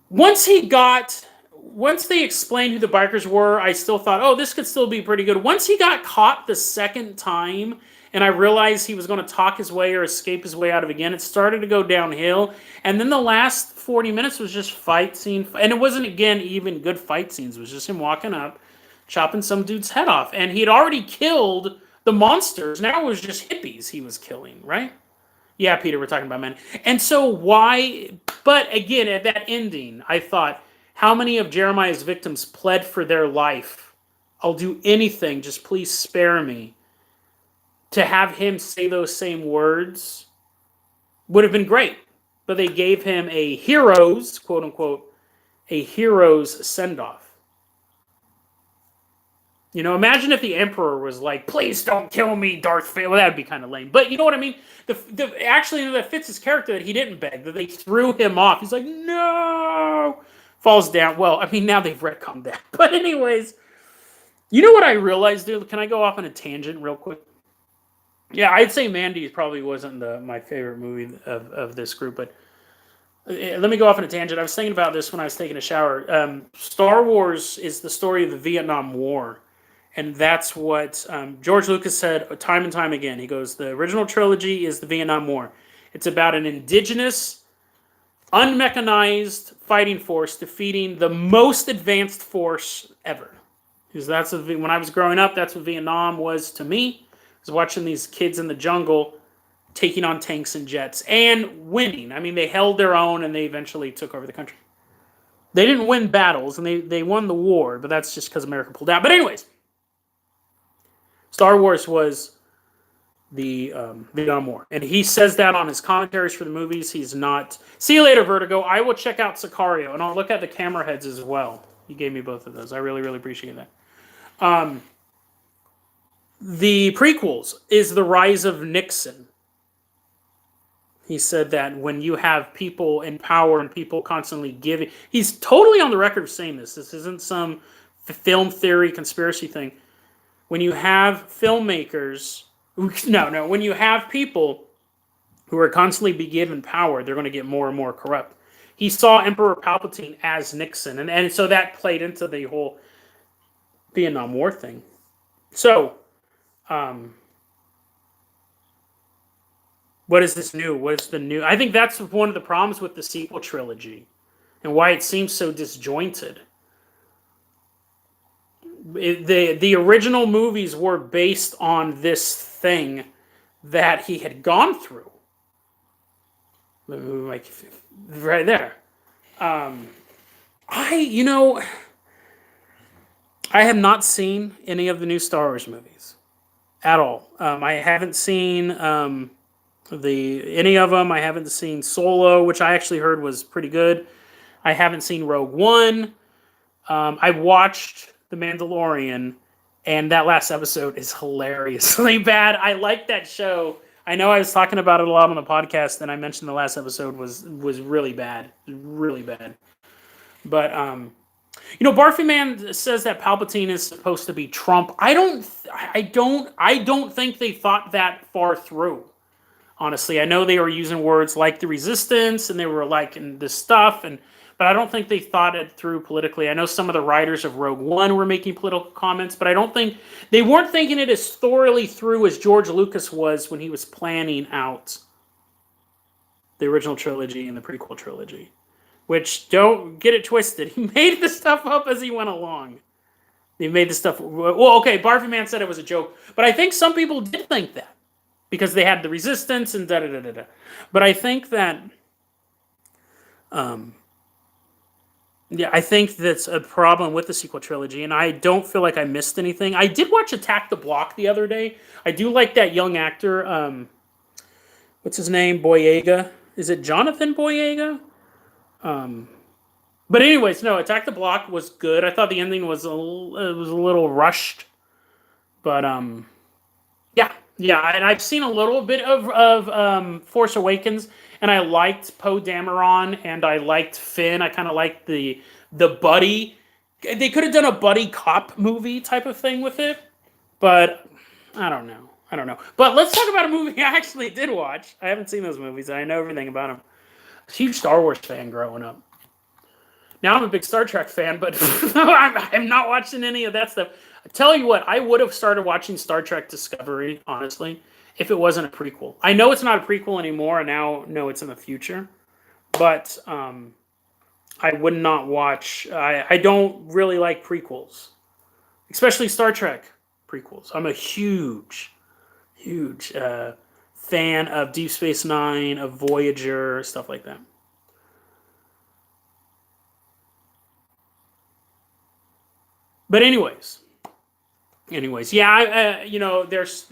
once they explained who the bikers were, I still thought, oh, this could still be pretty good. Once he got caught the second time, and I realized he was going to talk his way or escape his way out of it again, it started to go downhill. And then the last 40 minutes was just fight scene, and it wasn't again even good fight scenes. It was just him walking up, chopping some dude's head off, and he had already killed the monsters. Now it was just hippies he was killing, right? Yeah, Peter, we're talking about men. And so why? But again, at that ending, I thought, how many of Jeremiah's victims pled for their life? I'll do anything, just please spare me. To have him say those same words would have been great. But they gave him a hero's, quote unquote, a hero's send off. You know, imagine if the Emperor was like, please don't kill me, Darth Vader. Well, that would be kind of lame. But you know what I mean? Actually, that fits his character that he didn't beg, that they threw him off. He's like, no! Falls down. Well, I mean, now they've retconned that. But anyways, you know what I realized, dude? Can I go off on a tangent real quick? Yeah, I'd say Mandy probably wasn't my favorite movie of this group, but let me go off on a tangent. I was thinking about this when I was taking a shower. Star Wars is the story of the Vietnam War. And that's what George Lucas said time and time again. He goes, the original trilogy is the Vietnam War. It's about an indigenous, unmechanized fighting force defeating the most advanced force ever. Because when I was growing up, that's what Vietnam was to me. I was watching these kids in the jungle taking on tanks and jets and winning. I mean, they held their own and they eventually took over the country. They didn't win battles and they won the war, but that's just because America pulled out. But anyways, Star Wars was the Vietnam War. And he says that on his commentaries for the movies. He's not... See you later, Vertigo. I will check out Sicario, and I'll look at the camera heads as well. You gave me both of those. I really, really appreciate that. The prequels is the rise of Nixon. He said that when you have people in power and people constantly giving... He's totally on the record of saying this. This isn't some film theory conspiracy thing. When you have filmmakers, when you have people who are constantly be given power, they're going to get more and more corrupt. He saw Emperor Palpatine as Nixon, and so that played into the whole Vietnam War thing. So, what is this new? What is the new? I think that's one of the problems with the sequel trilogy and why it seems so disjointed. The original movies were based on this thing that he had gone through. Like right there. I have not seen any of the new Star Wars movies at all. I haven't seen any of them. I haven't seen Solo, which I actually heard was pretty good. I haven't seen Rogue One. I watched The Mandalorian, and that last episode is hilariously bad. I like that show. I know I was talking about it a lot on the podcast, and I mentioned the last episode was really bad. Really bad. But, Barfy Man says that Palpatine is supposed to be Trump. I don't think they thought that far through. Honestly, I know they were using words like the Resistance, and they were liking this stuff, but I don't think they thought it through politically. I know some of the writers of Rogue One were making political comments, but I don't think they weren't thinking it as thoroughly through as George Lucas was when he was planning out the original trilogy and the prequel trilogy. Which, don't get it twisted, he made the stuff up as he went along. He made the stuff... Well, okay, Barfy Man said it was a joke, but I think some people did think that. Because they had the Resistance and da-da-da-da-da. But I think that... I think that's a problem with the sequel trilogy, and I don't feel like I missed anything. I did watch Attack the Block the other day. I do like that young actor. What's his name? Boyega. Is it Jonathan Boyega? But anyways, no, Attack the Block was good. I thought the ending was a little rushed. But, yeah, Yeah, and I've seen a little bit of Force Awakens, and I liked Poe Dameron, and I liked Finn. I kind of liked the buddy. They could have done a buddy cop movie type of thing with it, but I don't know. I don't know. But let's talk about a movie I actually did watch. I haven't seen those movies. I know everything about them. I was a huge Star Wars fan growing up. Now I'm a big Star Trek fan, but I'm not watching any of that stuff. I tell you what, I would have started watching Star Trek Discovery, honestly, if it wasn't a prequel. I know it's not a prequel anymore. I now know it's in the future, but I would not watch. I don't really like prequels, especially Star Trek prequels. I'm a huge fan of Deep Space Nine, of Voyager, stuff like that. But anyways, yeah, there's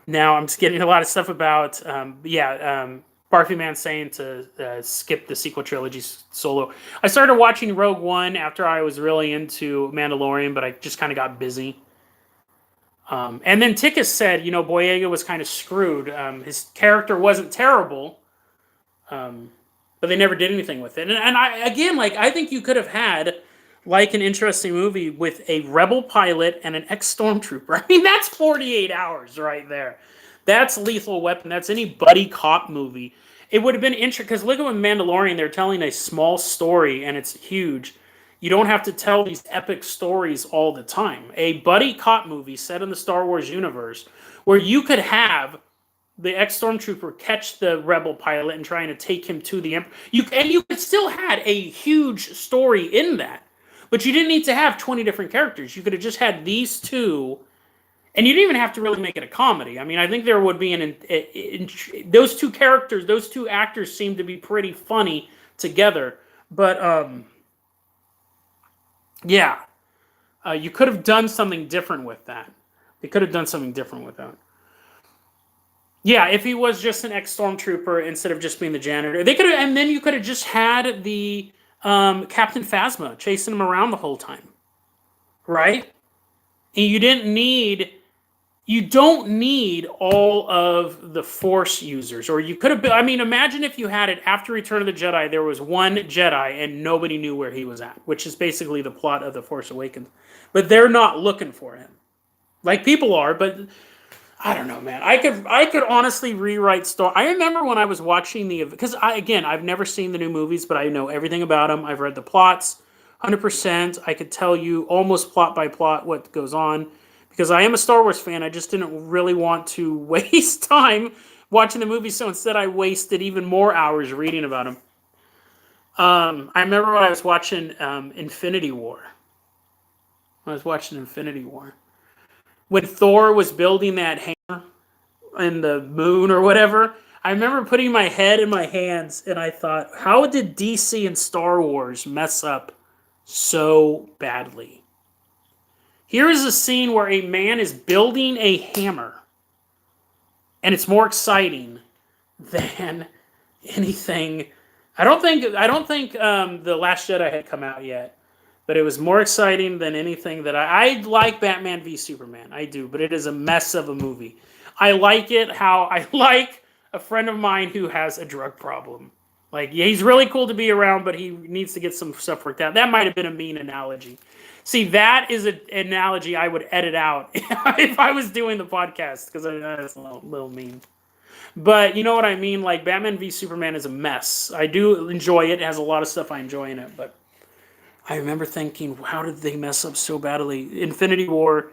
now I'm just getting a lot of stuff about Barfy Man saying to skip the sequel trilogy solo. I started watching Rogue One after I was really into Mandalorian, but I just kind of got busy. And then Tickis said, Boyega was kind of screwed. His character wasn't terrible, but they never did anything with it. And I again, I think you could have had an interesting movie with a rebel pilot and an ex-stormtrooper. I mean, that's 48 hours right there. That's Lethal Weapon. That's any buddy cop movie. It would have been interesting because look at with Mandalorian, they're telling a small story and it's huge. You don't have to tell these epic stories all the time. A buddy cop movie set in the Star Wars universe where you could have the ex-stormtrooper catch the rebel pilot and trying to take him to the Emperor. You could still had a huge story in that. But you didn't need to have 20 different characters. You could have just had these two, and you didn't even have to really make it a comedy. I mean, I think there would be those two characters, those two actors seem to be pretty funny together. But you could have done something different with that. They could have done something different with that. Yeah, if he was just an ex-stormtrooper instead of just being the janitor, they could have, and then you could have just had the Captain Phasma chasing him around the whole time, right? And you don't need all of the Force users, or you could have been. I mean, imagine if you had it after Return of the Jedi, there was one Jedi and nobody knew where he was at, which is basically the plot of The Force Awakens. But they're not looking for him, like people are, but. I don't know, man. I could honestly rewrite story. I remember when I was watching because I've never seen the new movies, but I know everything about them. I've read the plots, 100%. I could tell you almost plot by plot what goes on because I am a Star Wars fan. I just didn't really want to waste time watching the movies, so instead I wasted even more hours reading about them. I remember when I was watching Infinity War. When Thor was building that hammer in the moon or whatever, I remember putting my head in my hands and I thought, how did DC and Star Wars mess up so badly? Here is a scene where a man is building a hammer, and it's more exciting than anything. I don't think The Last Jedi had come out yet. But it was more exciting than anything that I like Batman v Superman. I do, but it is a mess of a movie. I like it how I like a friend of mine who has a drug problem. He's really cool to be around, but he needs to get some stuff worked out. That might have been a mean analogy. See, that is an analogy I would edit out if I was doing the podcast, because that's a little mean. But you know what I mean? Batman v Superman is a mess. I do enjoy it. It has a lot of stuff I enjoy in it, but I remember thinking, how did they mess up so badly? Infinity War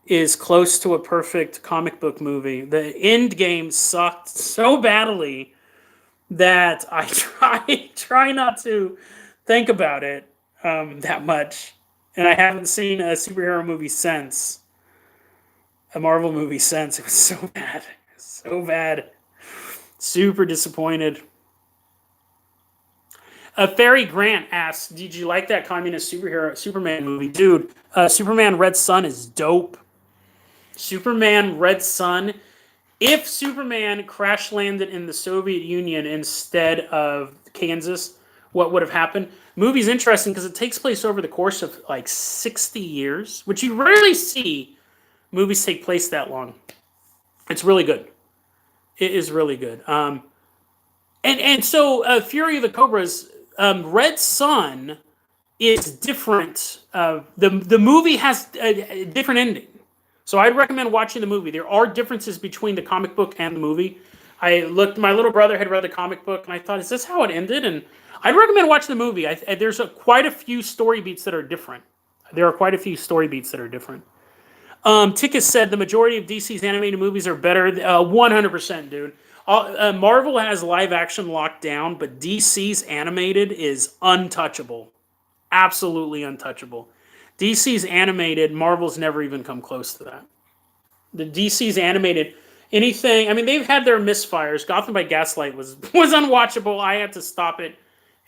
is close to a perfect comic book movie. The end game sucked so badly that I try not to think about it that much. And I haven't seen a superhero movie since. A Marvel movie since. It was so bad. So bad. Super disappointed. Fairy Grant asks, did you like that communist Superman movie? Dude, Superman Red Sun is dope. Superman Red Sun. If Superman crash landed in the Soviet Union instead of Kansas, what would have happened? Movie's interesting because it takes place over the course of 60 years, which you rarely see movies take place that long. It's really good. It is really good. So Fury of the Cobras, Red Sun is different. The movie has a different ending, so I'd recommend watching the movie. There are differences between the comic book and the movie. I looked. My little brother had read the comic book, and I thought, "Is this how it ended?" And I'd recommend watching the movie. There's quite a few story beats that are different. There are quite a few story beats that are different. Tickets said the majority of DC's animated movies are better. 100%, dude. Marvel has live action locked down, but DC's animated is untouchable. Absolutely untouchable. DC's animated, Marvel's never even come close to that. The DC's animated, anything. I mean, they've had their misfires. Gotham by Gaslight was unwatchable. I had to stop it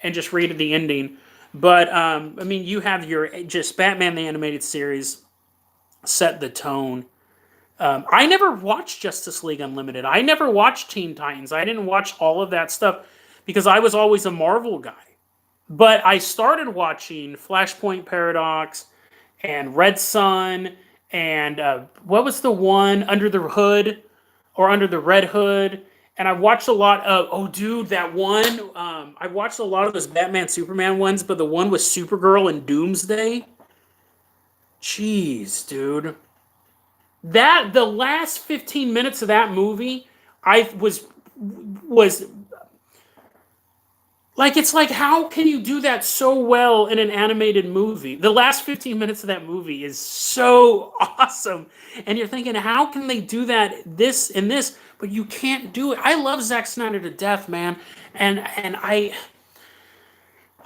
and just read the ending. But I mean, you have your just Batman the Animated Series set the tone. I never watched Justice League Unlimited. I never watched Teen Titans. I didn't watch all of that stuff because I was always a Marvel guy. But I started watching Flashpoint Paradox and Red Sun and what was the one Under the Hood or Under the Red Hood? And I watched a lot of that one. I watched a lot of those Batman Superman ones, but the one with Supergirl and Doomsday. Jeez, dude. The last 15 minutes of that movie, I was like, it's like, how can you do that so well in an animated movie? The last 15 minutes of that movie is so awesome. And you're thinking, how can they do that this and this? But you can't do it. I love Zack Snyder to death, man. And I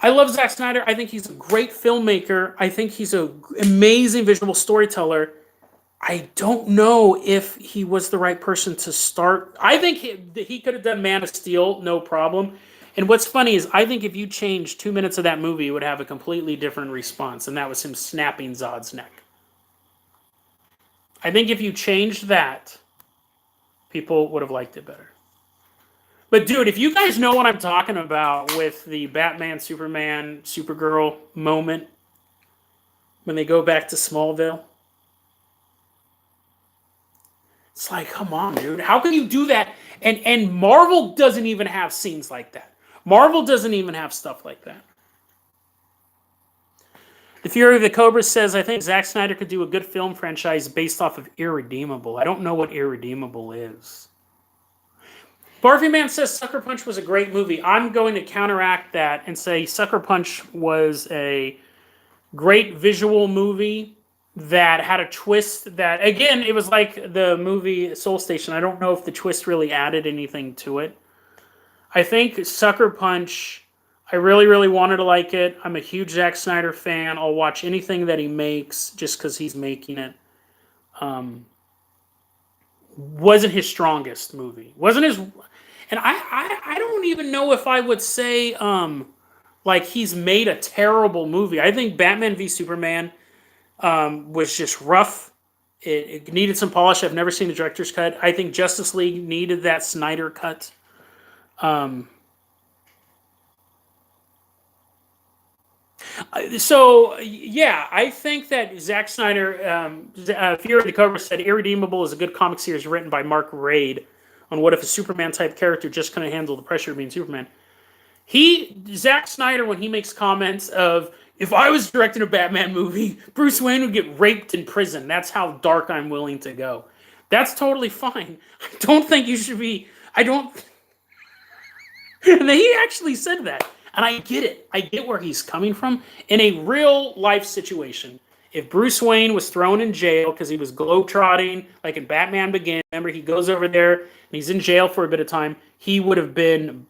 love Zack Snyder. I think he's a great filmmaker. I think he's an amazing visual storyteller. I don't know if he was the right person to start. I think he could have done Man of Steel, no problem. And what's funny is I think if you changed 2 minutes of that movie, it would have a completely different response, and that was him snapping Zod's neck. I think if you changed that, people would have liked it better. But dude, if you guys know what I'm talking about with the Batman, Superman, Supergirl moment when they go back to Smallville, it's like, come on, dude. How can you do that? And Marvel doesn't even have scenes like that. Marvel doesn't even have stuff like that. The Fury of the Cobra says, I think Zack Snyder could do a good film franchise based off of Irredeemable. I don't know what Irredeemable is. Barfy Man says Sucker Punch was a great movie. I'm going to counteract that and say Sucker Punch was a great visual movie that had a twist that, again, it was like the movie Soul Station. I don't know if the twist really added anything to it. I think Sucker Punch, I really, really wanted to like it. I'm a huge Zack Snyder fan. I'll watch anything that he makes just because he's making it. Wasn't his strongest movie. Wasn't his... And I don't even know if I would say like he's made a terrible movie. I think Batman v Superman was just rough. It needed some polish. I've never seen the director's cut. I think Justice League needed that Snyder cut. So yeah, I think that Zack Snyder, Fury of the Cobra said, Irredeemable is a good comic series written by Mark Waid on what if a Superman type character just couldn't handle the pressure of being Superman. Zack Snyder, when he makes comments of, if I was directing a Batman movie, Bruce Wayne would get raped in prison. That's how dark I'm willing to go. That's totally fine. I don't think you should be. I don't. And he actually said that. And I get it. I get where he's coming from. In a real life situation, if Bruce Wayne was thrown in jail because he was globetrotting, like in Batman Begins, remember he goes over there and he's in jail for a bit of time, he would have been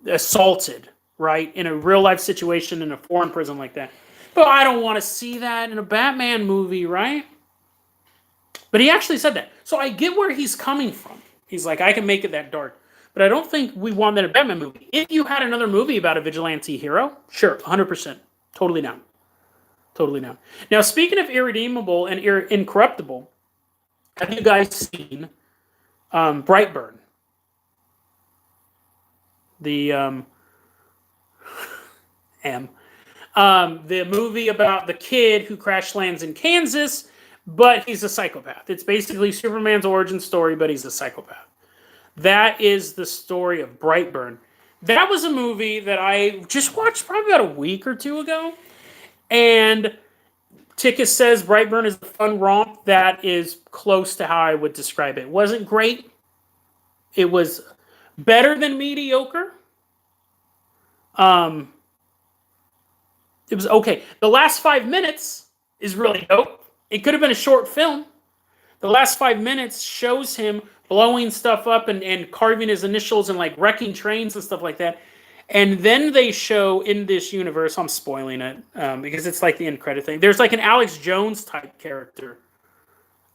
assaulted, right? In a real life situation in a foreign prison like that. But I don't want to see that in a Batman movie, right? But he actually said that. So I get where he's coming from. He's like, I can make it that dark. But I don't think we want that in a Batman movie. If you had another movie about a vigilante hero, sure, 100%. Totally down. Totally down. Now, speaking of Irredeemable and Incorruptible, have you guys seen Brightburn? The the movie about the kid who crash lands in Kansas, but he's a psychopath. It's basically Superman's origin story, but he's a psychopath. That is the story of Brightburn. That was a movie that I just watched probably about a week or two ago. And Ticket says Brightburn is a fun romp that is close to how I would describe it. It wasn't great. It was better than mediocre. It was okay. The last 5 minutes is really dope. It could have been a short film. The last 5 minutes shows him blowing stuff up and carving his initials and like wrecking trains and stuff like that. And then they show in this universe, I'm spoiling it because it's like the end credit thing. There's like an Alex Jones type character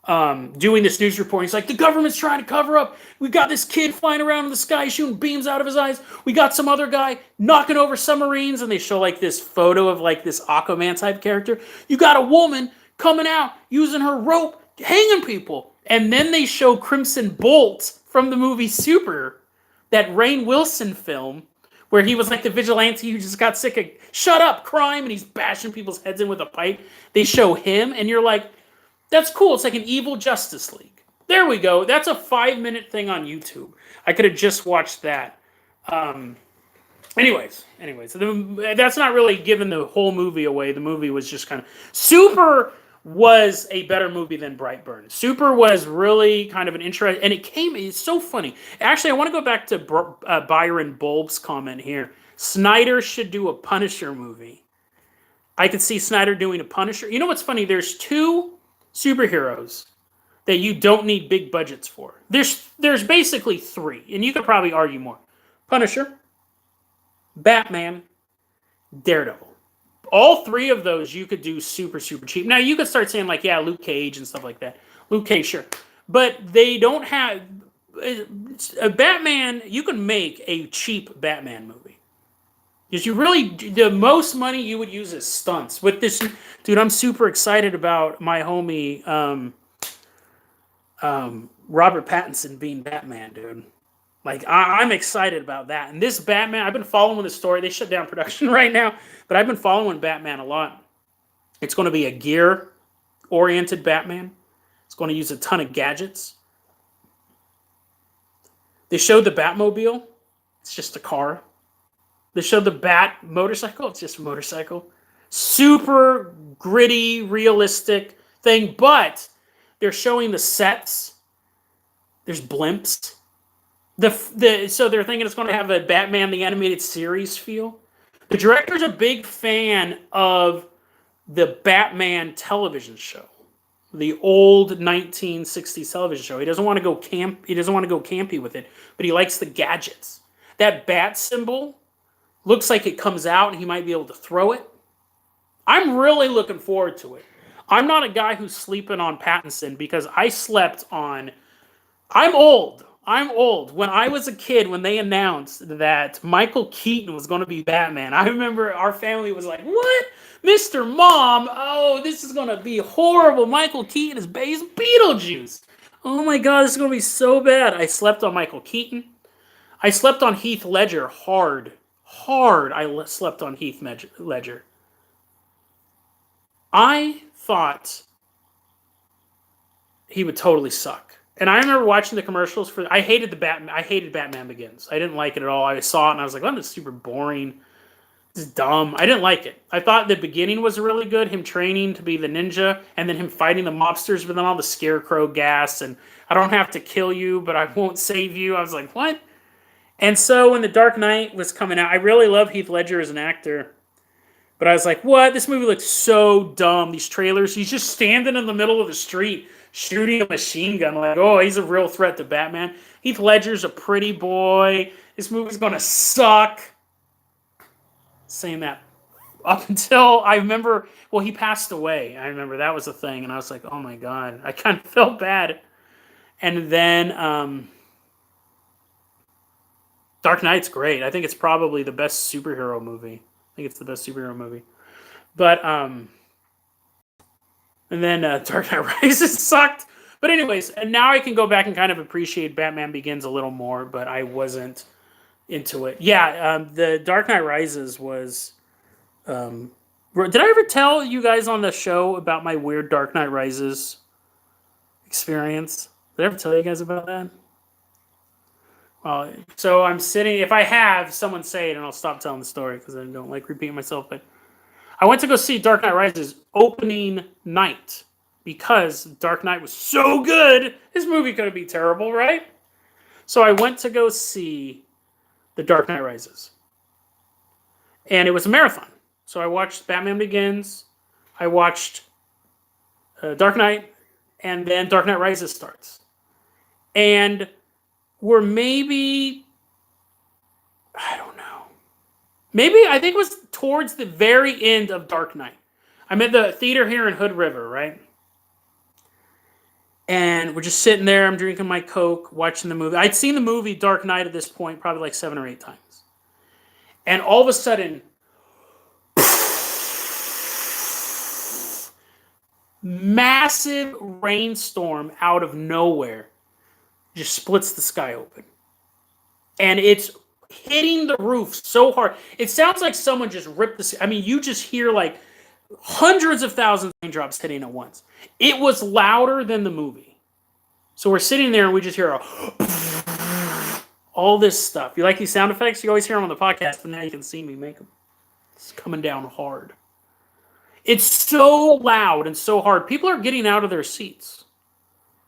doing this news report. He's like, the government's trying to cover up. We got this kid flying around in the sky shooting beams out of his eyes. We got some other guy knocking over submarines. And they show like this photo of like this Aquaman type character. You got a woman coming out using her rope, hanging people. And then they show Crimson Bolt from the movie Super, that Rainn Wilson film, where he was like the vigilante who just got sick of shut up crime and he's bashing people's heads in with a pipe. They show him and you're like, that's cool. It's like an evil Justice League. There we go. That's a 5-minute thing on YouTube. I could have just watched that. Anyways, that's not really giving the whole movie away. The movie was just kind of... Super was a better movie than Brightburn. Super was really kind of an interesting... And it's so funny. Actually, I want to go back to Byron Bulb's comment here. Snyder should do a Punisher movie. I could see Snyder doing a Punisher. You know what's funny? There's two superheroes that you don't need big budgets for. There's basically three, and you could probably argue more. Punisher, Batman, Daredevil. All three of those you could do super cheap. Now you could start saying like, yeah, Luke Cage and stuff like that. Luke Cage, sure. But they don't have a Batman. You can make a cheap Batman movie. Because the most money you would use is stunts. With this, dude, I'm super excited about my homie Robert Pattinson being Batman, dude. Like, I'm excited about that. And this Batman, I've been following the story. They shut down production right now, but I've been following Batman a lot. It's going to be a gear-oriented Batman. It's going to use a ton of gadgets. They showed the Batmobile. It's just a car. They showed the Bat motorcycle. It's just a motorcycle. Super gritty, realistic thing. But they're showing the sets. There's blimps. So they're thinking it's going to have a Batman the Animated Series feel. The director's a big fan of the Batman television show. The old 1960s television show. He doesn't want to go campy with it, but he likes the gadgets. That bat symbol looks like it comes out and he might be able to throw it. I'm really looking forward to it. I'm not a guy who's sleeping on Pattinson because I slept on... I'm old. When I was a kid, when they announced that Michael Keaton was going to be Batman, I remember our family was like, what? Mr. Mom? Oh, this is going to be horrible. Michael Keaton is Beetlejuice. Oh my God, this is going to be so bad. I slept on Michael Keaton. I slept on Heath Ledger hard. I slept on Heath Ledger. I thought he would totally suck. And I remember watching the commercials for... I hated Batman Begins. I didn't like it at all. I saw it and I was like, oh, this is super boring. This is dumb. I didn't like it. I thought the beginning was really good. Him training to be the ninja and then him fighting the mobsters, but then all the scarecrow gas and I don't have to kill you, but I won't save you. I was like, what? And so when The Dark Knight was coming out, I really love Heath Ledger as an actor. But I was like, what? This movie looks so dumb. These trailers, he's just standing in the middle of the street shooting a machine gun. Like, oh, he's a real threat to Batman. Heath Ledger's a pretty boy. This movie's going to suck. Saying that up until I remember, well, he passed away. I remember that was a thing. And I was like, oh my God. I kind of felt bad. And then Dark Knight's great. I think it's probably the best superhero movie. But, and then Dark Knight Rises sucked. But anyways, and now I can go back and kind of appreciate Batman Begins a little more, but I wasn't into it. Yeah, the Dark Knight Rises was... did I ever tell you guys on the show about my weird Dark Knight Rises experience. Did I ever tell you guys about that? Well, so I'm sitting. If I have, someone say it, and I'll stop telling the story because I don't like repeating myself. But I went to go see Dark Knight Rises opening night because Dark Knight was so good. This movie could be terrible, right? So I went to go see The Dark Knight Rises, and it was a marathon. So I watched Batman Begins, I watched Dark Knight, and then Dark Knight Rises starts. And we're maybe, I don't know, maybe I think it was towards the very end of Dark Knight. I'm at the theater here in Hood River, right? And we're just sitting there. I'm drinking my Coke, watching the movie. I'd seen the movie Dark Knight at this point probably like 7 or 8 times. And all of a sudden, massive rainstorm out of nowhere just splits the sky open. And it's hitting the roof so hard. It sounds like someone just ripped the. I mean, you just hear like hundreds of thousands of raindrops hitting at once. It was louder than the movie. So we're sitting there and we just hear all this stuff. You like these sound effects? You always hear them on the podcast, but now you can see me make them. It's coming down hard. It's so loud and so hard. People are getting out of their seats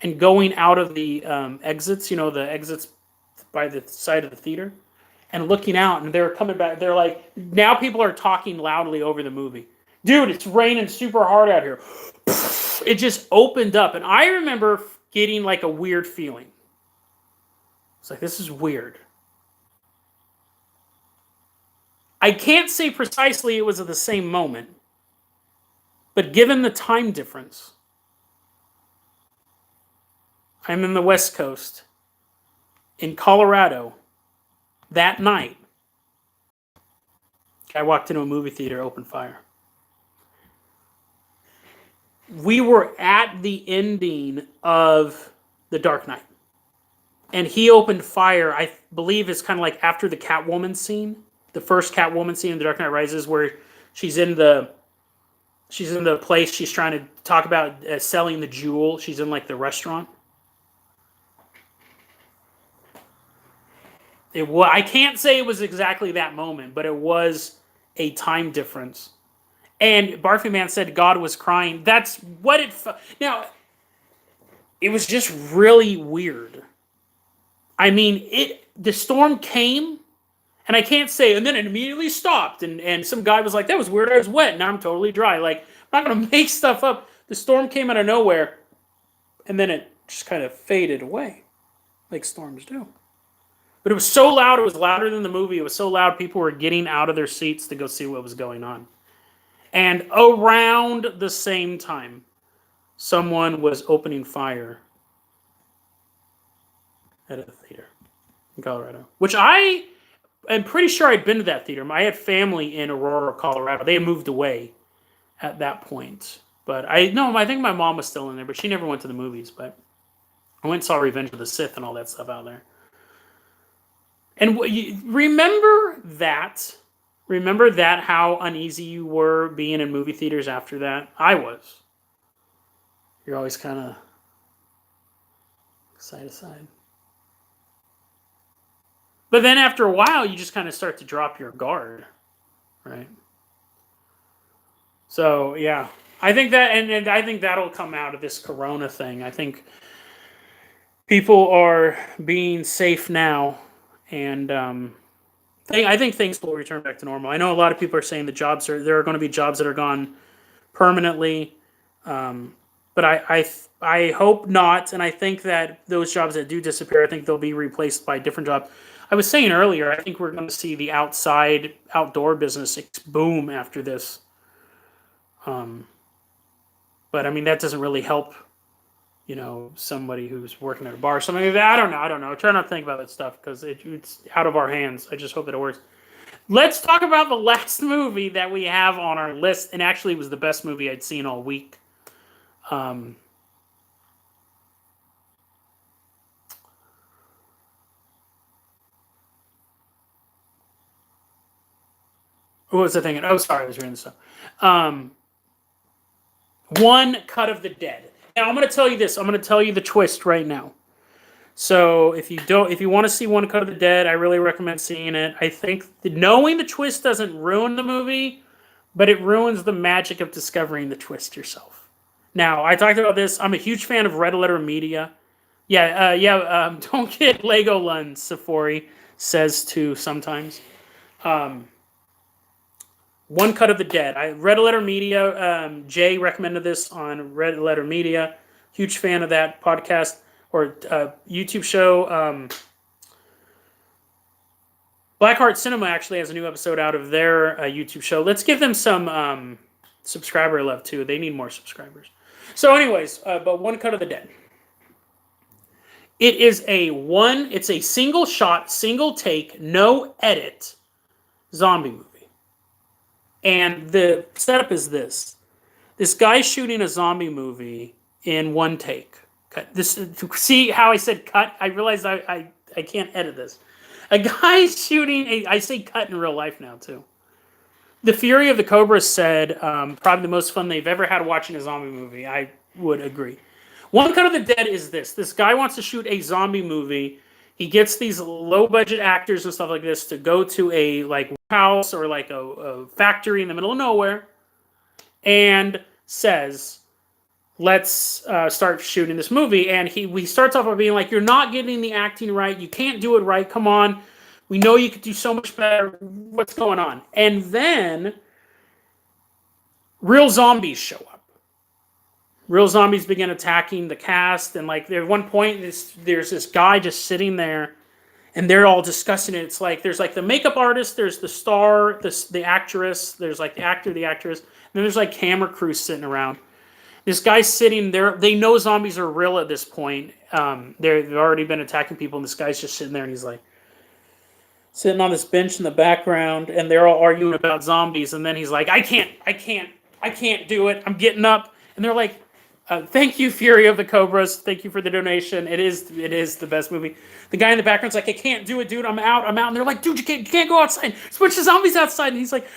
and going out of the exits, the exits by the side of the theater, and looking out, and they're coming back. They're like, now people are talking loudly over the movie. Dude, it's raining super hard out here. It just opened up, and I remember getting like a weird feeling. It's like, this is weird. I can't say precisely it was at the same moment, but given the time difference, I'm in the West Coast, in Colorado, that night. I walked into a movie theater, opened fire. We were at the ending of The Dark Knight. And he opened fire, I believe it's kind of like after the Catwoman scene. The first Catwoman scene in The Dark Knight Rises where she's in the place she's trying to talk about selling the jewel. She's in like the restaurant. I can't say it was exactly that moment, but it was a time difference. And Barfy Man said God was crying. That's what it felt. Now, it was just really weird. I mean, the storm came, and I can't say, and then it immediately stopped. And some guy was like, that was weird. I was wet. Now I'm totally dry. Like, I'm not going to make stuff up. The storm came out of nowhere, and then it just kind of faded away, like storms do. But it was so loud, it was louder than the movie. It was so loud, people were getting out of their seats to go see what was going on. And around the same time, someone was opening fire at a theater in Colorado. Which I am pretty sure I'd been to that theater. I had family in Aurora, Colorado. They had moved away at that point. But I think my mom was still in there, but she never went to the movies. But I went and saw Revenge of the Sith and all that stuff out there. And remember that? Remember that, how uneasy you were being in movie theaters after that? I was. You're always kind of side to side. But then after a while, you just kind of start to drop your guard, right? So, yeah. I think that, and I think that'll come out of this Corona thing. I think people are being safe now. And I think things will return back to normal. I know a lot of people are saying there are going to be jobs that are gone permanently, but I hope not. And I think that those jobs that do disappear, I think they'll be replaced by different jobs. I was saying earlier, I think we're going to see the outdoor business boom after this. But I mean, that doesn't really help. Somebody who's working at a bar or something like that. I don't know. I try not to think about that stuff because it's out of our hands. I just hope that it works. Let's talk about the last movie that we have on our list, and actually it was the best movie I'd seen all week. What was I thinking? Oh, sorry, I was reading this stuff. One Cut of the Dead. Now I'm going to tell you this. I'm going to tell you the twist right now. So if you want to see One Cut of the Dead, I really recommend seeing it. I think knowing the twist doesn't ruin the movie, but it ruins the magic of discovering the twist yourself. Now, I talked about this. I'm a huge fan of Red Letter Media. Don't get Legoland, Sephori says too sometimes. One Cut of the Dead. Red Letter Media, Jay recommended this on Red Letter Media. Huge fan of that podcast or YouTube show. Blackheart Cinema actually has a new episode out of their YouTube show. Let's give them some subscriber love too. They need more subscribers. So anyways, but One Cut of the Dead. It's a single shot, single take, no edit zombie movie. And the setup is this. This guy's shooting a zombie movie in one take. See how I said cut? I realized I can't edit this. A guy's shooting I say cut in real life now too. The Fury of the Cobras said probably the most fun they've ever had watching a zombie movie. I would agree. One Cut of the Dead is this. This guy wants to shoot a zombie movie. He gets these low-budget actors and stuff like this to go to a house or a factory in the middle of nowhere and says, let's start shooting this movie. And he starts off by being like, you're not getting the acting right. You can't do it right. Come on. We know you could do so much better. What's going on? And then real zombies show up. Real zombies begin attacking the cast, and at one point, there's this guy just sitting there, and they're all discussing it. It's there's the makeup artist, there's the star, the actress, there's the actor, the actress, and then there's camera crews sitting around. This guy's sitting there. They know zombies are real at this point. They've already been attacking people, and this guy's just sitting there, and he's sitting on this bench in the background, and they're all arguing about zombies. And then he's like, I can't do it. I'm getting up, and they're like, thank you, Fury of the Cobras. Thank you for the donation. It is the best movie. The guy in the background's like, I can't do it, dude. I'm out. And they're like, dude, you can't go outside. There's a bunch of zombies outside. And he's like,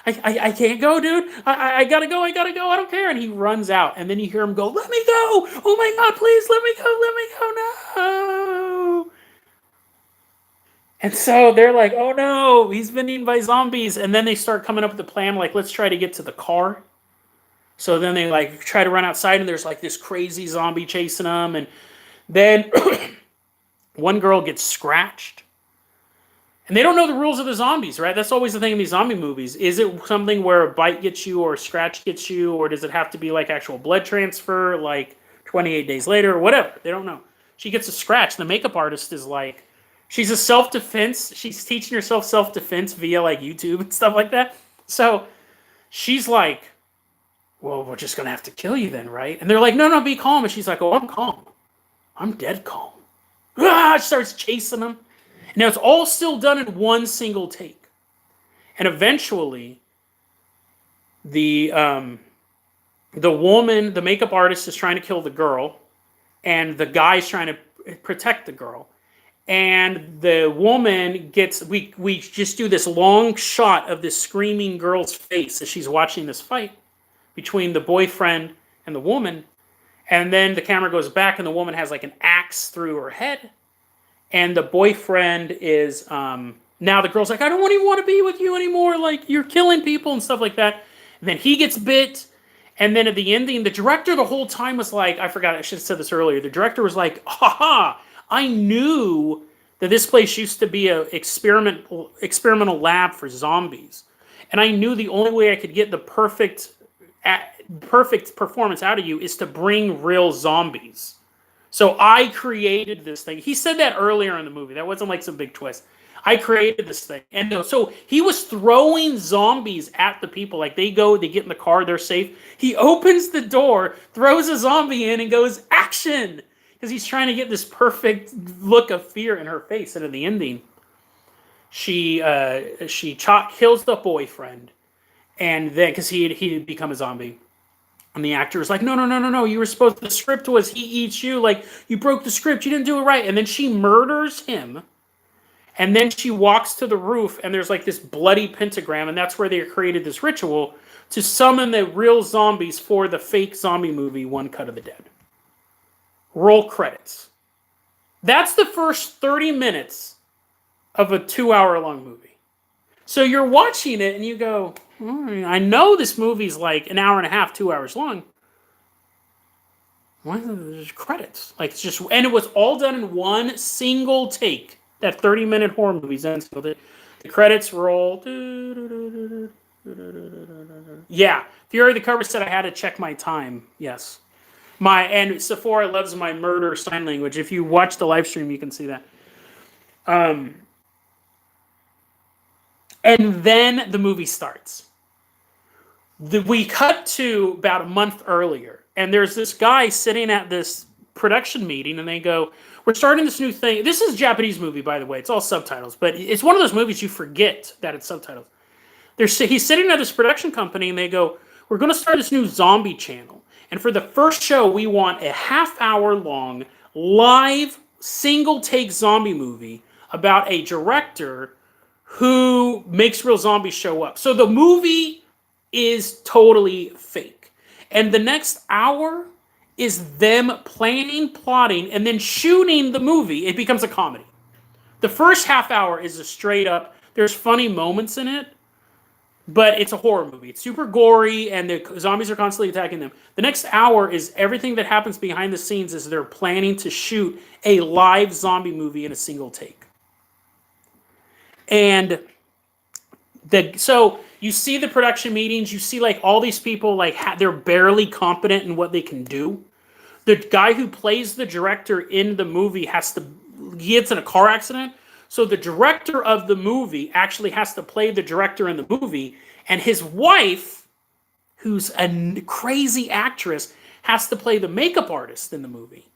I can't go, dude. I gotta go. I don't care. And he runs out. And then you hear him go, let me go. Oh my God, please let me go. No. And so they're like, oh no, he's been eaten by zombies. And then they start coming up with a plan, let's try to get to the car. So then they try to run outside, and there's this crazy zombie chasing them, and then one girl gets scratched. And they don't know the rules of the zombies, right? That's always the thing in these zombie movies. Is it something where a bite gets you or a scratch gets you, or does it have to be actual blood transfer 28 days later or whatever? They don't know. She gets a scratch. The makeup artist is she's a self-defense. She's teaching herself self-defense via YouTube and stuff like that. So she's well, we're just going to have to kill you then, right? And they're like, no, be calm. And she's like, oh, I'm calm. I'm dead calm. She starts chasing them. Now, it's all still done in one single take. And eventually, the woman, the makeup artist, is trying to kill the girl. And the guy's trying to protect the girl. And the woman we just do this long shot of this screaming girl's face as she's watching this fight between the boyfriend and the woman, and then the camera goes back and the woman has an axe through her head, and the boyfriend is now the girl's like, I don't even want to be with you anymore, you're killing people and stuff like that. And then he gets bit, and then at the ending, the director the whole time was I should have said this earlier, the director was haha, I knew that this place used to be a experimental lab for zombies, and I knew the only way I could get the perfect performance out of you is to bring real zombies. So I created this thing. He said that earlier in the movie. That wasn't some big twist. I created this thing. And so he was throwing zombies at the people. They get in the car, they're safe. He opens the door, throws a zombie in, and goes, action! Because he's trying to get this perfect look of fear in her face. And in the ending, she kills the boyfriend. And then, because he had become a zombie. And the actor was like, no. You were supposed to, the script was he eats you. You broke the script. You didn't do it right. And then she murders him. And then she walks to the roof, and there's this bloody pentagram. And that's where they created this ritual to summon the real zombies for the fake zombie movie, One Cut of the Dead. roll credits. That's the first 30 minutes of a 2-hour-long movie. So you're watching it and you go, I know this movie's like an hour and a half, 2 hours long. Why there's credits? Like it's just, and it was all done in one single take. That 30-minute horror movie's done. So the credits roll. Yeah, Fury the cover said I had to check my time. Yes, and Sephora loves my murder sign language. If you watch the live stream, you can see that. And then the movie starts. We cut to about a month earlier, and there's this guy sitting at this production meeting, and they go, we're starting this new thing. This is a Japanese movie, by the way. It's all subtitles, but it's one of those movies you forget that it's subtitles. He's sitting at this production company, and they go, we're going to start this new zombie channel. And for the first show, we want a half-hour-long, live, single-take zombie movie about a director who makes real zombies show up. So the movie is totally fake. And the next hour is them planning, plotting, and then shooting the movie. It becomes a comedy. The first half hour is a straight up, there's funny moments in it, but it's a horror movie. It's super gory, and the zombies are constantly attacking them. The next hour is everything that happens behind the scenes is they're planning to shoot a live zombie movie in a single take. And so you see the production meetings, you see like all these people, like they're barely competent in what they can do. The guy who plays the director in the movie he gets in a car accident. So the director of the movie actually has to play the director in the movie, and his wife, who's a crazy actress, has to play the makeup artist in the movie.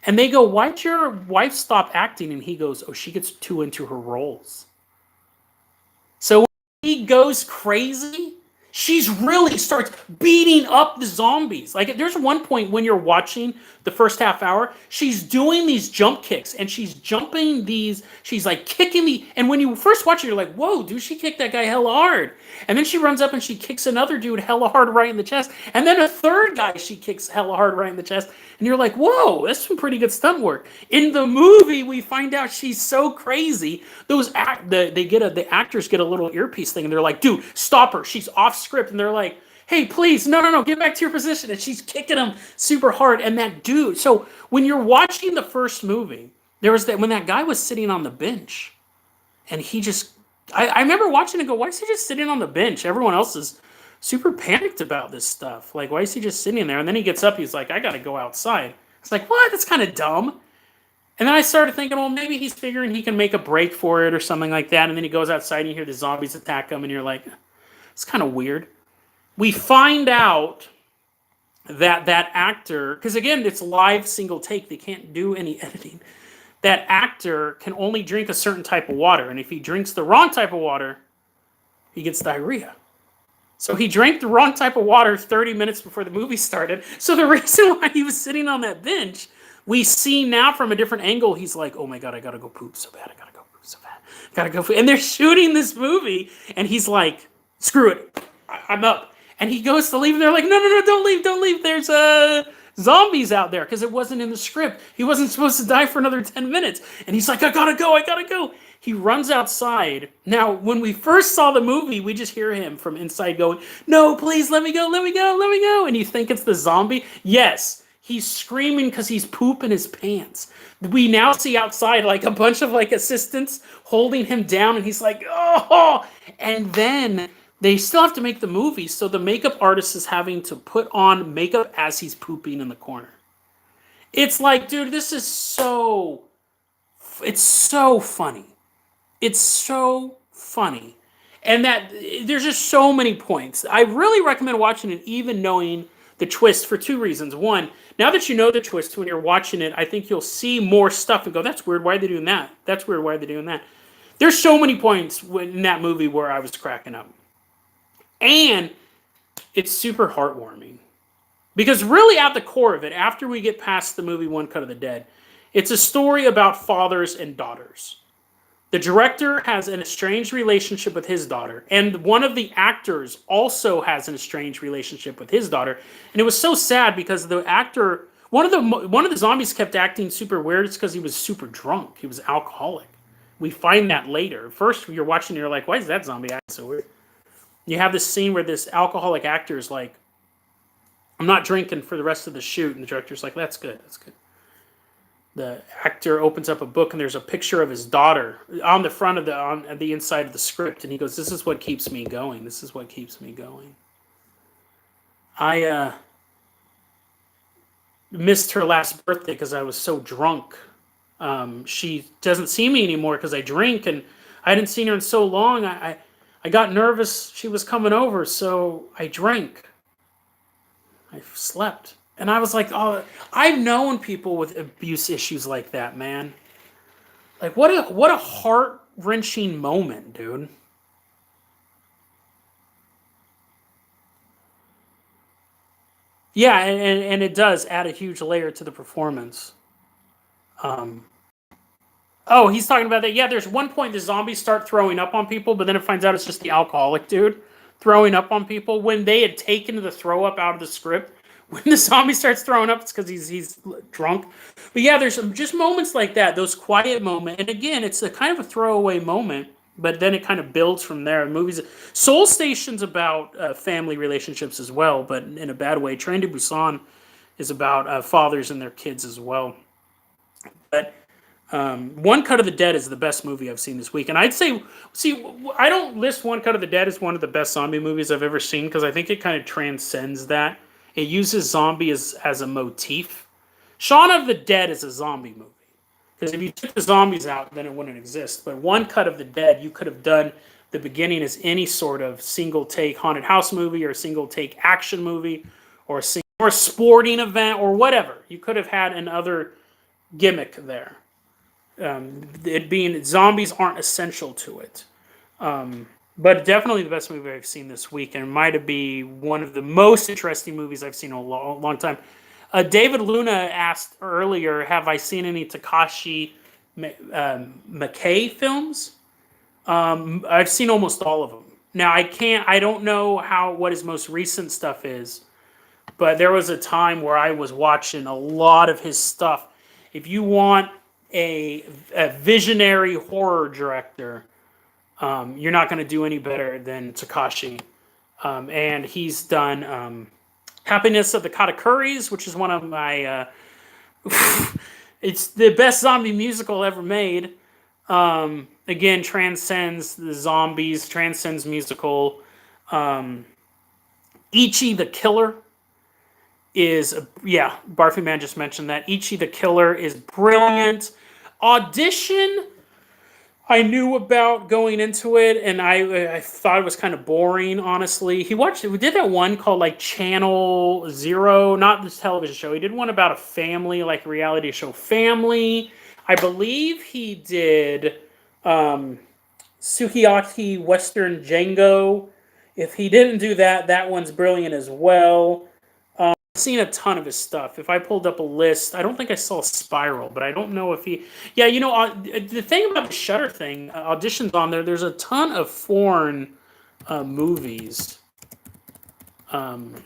And they go, why'd your wife stop acting? And he goes, oh, she gets too into her roles. So when he goes crazy, she really starts beating up the zombies. Like there's one point when you're watching the first half hour, she's doing these jump kicks and she's jumping these, she's like kicking and when you first watch it, you're like, whoa, dude, she kicked that guy hella hard. And then she runs up and she kicks another dude hella hard right in the chest. And then a third guy she kicks hella hard right in the chest. And you're like, whoa, that's some pretty good stunt work. In the movie, we find out she's so crazy. The actors get a little earpiece thing and they're like, dude, stop her. She's off script. And they're like, hey, please, no, get back to your position. And she's kicking him super hard. And that dude, so when you're watching the first movie, there was when that guy was sitting on the bench and he just, I remember watching and go, why is he just sitting on the bench? Everyone else is super panicked about this stuff. Like, why is he just sitting there? And then he gets up, he's like, I gotta go outside. It's like, what? That's kind of dumb. And then I started thinking, well, maybe he's figuring he can make a break for it or something like that. And then he goes outside and you hear the zombies attack him and you're like, it's kind of weird. We find out that actor, because again, it's live single take, they can't do any editing. That actor can only drink a certain type of water. And if he drinks the wrong type of water, he gets diarrhea. So he drank the wrong type of water 30 minutes before the movie started. So the reason why he was sitting on that bench, we see now from a different angle, he's like, oh my God, I gotta go poop so bad. I gotta go poop so bad. Gotta go poop. And they're shooting this movie. And he's like, screw it. I'm up. And he goes to leave. And they're like, no, don't leave. There's zombies out there. Because it wasn't in the script. He wasn't supposed to die for another 10 minutes. And he's like, I gotta go. He runs outside. Now, when we first saw the movie, we just hear him from inside going, no, please, let me go. And you think it's the zombie? Yes. He's screaming because he's pooping his pants. We now see outside like a bunch of like assistants holding him down. And he's like, oh. And then they still have to make the movie. So the makeup artist is having to put on makeup as he's pooping in the corner. It's like, dude, it's so funny. It's so funny. And that there's just so many points. I really recommend watching it even knowing the twist for two reasons. One, now that you know the twist when you're watching it, I think you'll see more stuff and go, that's weird, why are they doing that? That's weird, why are they doing that? There's so many points in that movie where I was cracking up. And it's super heartwarming. Because really at the core of it, after we get past the movie One Cut of the Dead, it's a story about fathers and daughters. The director has an estranged relationship with his daughter, and one of the actors also has an estranged relationship with his daughter. And it was so sad because the actor One of the zombies kept acting super weird. It's because he was super drunk. He was alcoholic. We find that later. First, you're watching, and you're like, "Why is that zombie acting so weird?" You have this scene where this alcoholic actor is like, "I'm not drinking for the rest of the shoot," and the director's like, "That's good. That's good." The actor opens up a book, and there's a picture of his daughter on the front of the inside of the script, and he goes, "This is what keeps me going. This is what keeps me going." I missed her last birthday because I was so drunk. She doesn't see me anymore because I drink, and I hadn't seen her in so long. I got nervous she was coming over, so I drank. I slept. And I was like, oh, I've known people with abuse issues like that, man. Like, what a heart wrenching moment, dude. Yeah, and it does add a huge layer to the performance. Um, oh, he's talking about that. Yeah, there's one point the zombies start throwing up on people, but then it finds out it's just the alcoholic dude throwing up on people. When they had taken the throw up out of the script, when the zombie starts throwing up, it's because he's drunk. But yeah, there's just moments like that, those quiet moments. And again, it's a kind of a throwaway moment, but then it kind of builds from there. Movies, Soul Station's about family relationships as well, but in a bad way. Train to Busan is about fathers and their kids as well. But One Cut of the Dead is the best movie I've seen this week, and I'd say, see, I don't list One Cut of the Dead as one of the best zombie movies I've ever seen because I think it kind of transcends that. It uses zombie as a motif. Shaun of the Dead is a zombie movie because if you took the zombies out, then it wouldn't exist. But One Cut of the Dead, you could have done the beginning as any sort of single take haunted house movie or single take action movie or or sporting event or whatever. You could have had another gimmick there. It being zombies aren't essential to it. But definitely the best movie I've seen this week, and it might be one of the most interesting movies I've seen in a long time. David Luna asked earlier, "Have I seen any Takashi Miike films?" I've seen almost all of them. Now I don't know what his most recent stuff is, but there was a time where I was watching a lot of his stuff. If you want a visionary horror director, you're not going to do any better than Takashi. And he's done Happiness of the Katakuris, which is one of my... it's the best zombie musical ever made. Again, transcends the zombies, transcends musical. Ichi the Killer is... yeah, Barfy Man just mentioned that. Ichi the Killer is brilliant. Audition... I knew about going into it, and I thought it was kind of boring, honestly. We did that one called like Channel Zero, not this television show. He did one about a family, like a reality show Family. I believe he did Sukiyaki Western Django. If he didn't do that, that one's brilliant as well. Seen a ton of his stuff. If I pulled up a list, I don't think I saw Spiral, but I don't know if he... yeah, the thing about the Shudder thing, auditions on there, there's a ton of foreign movies on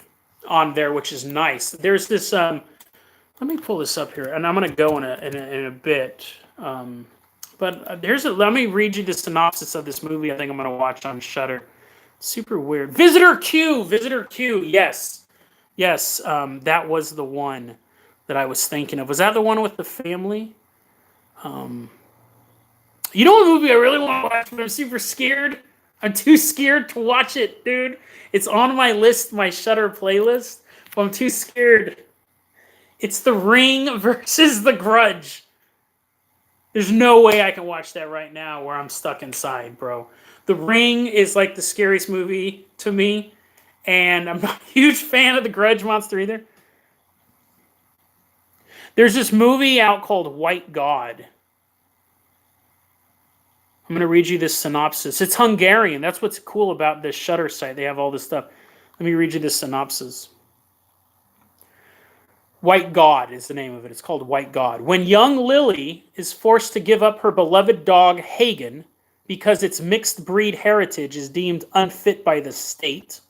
there, which is nice. There's this... let me pull this up here, and I'm going to go in a bit. But let me read you the synopsis of this movie I think I'm going to watch on Shudder. Super weird. Visitor Q, yes. Yes, that was the one that I was thinking of. Was that the one with the family? You know what movie I really want to watch, but I'm super scared? I'm too scared to watch it, dude. It's on my list, my Shudder playlist, but I'm too scared. It's The Ring versus The Grudge. There's no way I can watch that right now where I'm stuck inside, bro. The Ring is like the scariest movie to me. And I'm not a huge fan of the Grudge monster either. There's this movie out called White God. I'm going to read you this synopsis. It's Hungarian. That's what's cool about this Shudder site. They have all this stuff. Let me read you this synopsis. White God is the name of it. It's called White God. When young Lily is forced to give up her beloved dog, Hagen, because its mixed breed heritage is deemed unfit by the state,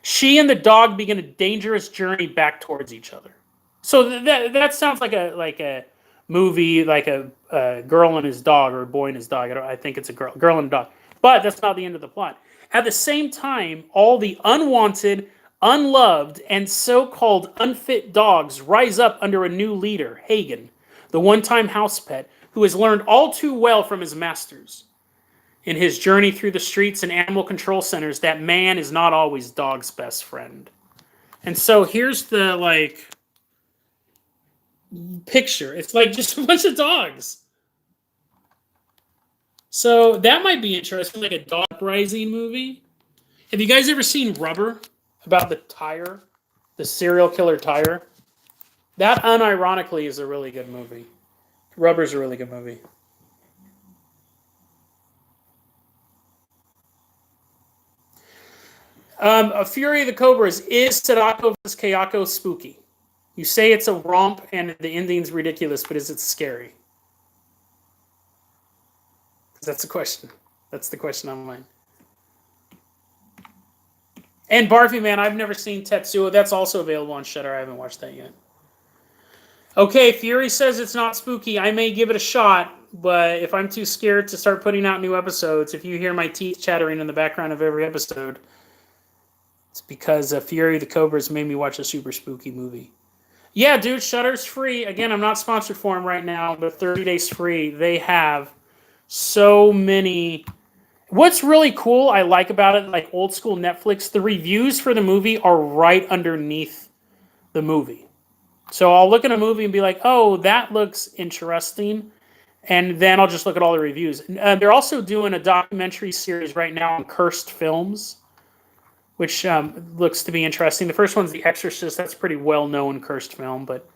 she and the dog begin a dangerous journey back towards each other. So that sounds like a movie, like a girl and his dog, or a boy and his dog. I think it's a girl and a dog. But that's not the end of the plot. At the same time, all the unwanted, unloved, and so-called unfit dogs rise up under a new leader, Hagen, the one-time house pet, who has learned all too well from his masters. In his journey through the streets and animal control centers, that man is not always dog's best friend. And so here's the picture. It's like just a bunch of dogs. So that might be interesting, like a dog rising movie. Have you guys ever seen Rubber? About the tire, the serial killer tire? That unironically is a really good movie. Rubber's a really good movie. A Fury of the Cobras is Sadako vs. Kayako spooky? You say it's a romp and the ending's ridiculous, but is it scary? That's the question. That's the question on mine. And Barfy Man, I've never seen Tetsuo. That's also available on Shudder. I haven't watched that yet. Okay, Fury says it's not spooky. I may give it a shot, but if I'm too scared to start putting out new episodes, if you hear my teeth chattering in the background of every episode, it's because Fury of the Cobras made me watch a super spooky movie. Yeah, dude, Shudder's free. Again, I'm not sponsored for them right now, but 30 days free. They have so many. What's really cool, I like about it, like old school Netflix, the reviews for the movie are right underneath the movie. So I'll look at a movie and be like, oh, that looks interesting. And then I'll just look at all the reviews. They're also doing a documentary series right now on cursed films, which looks to be interesting. The first one's The Exorcist. That's a pretty well-known cursed film. But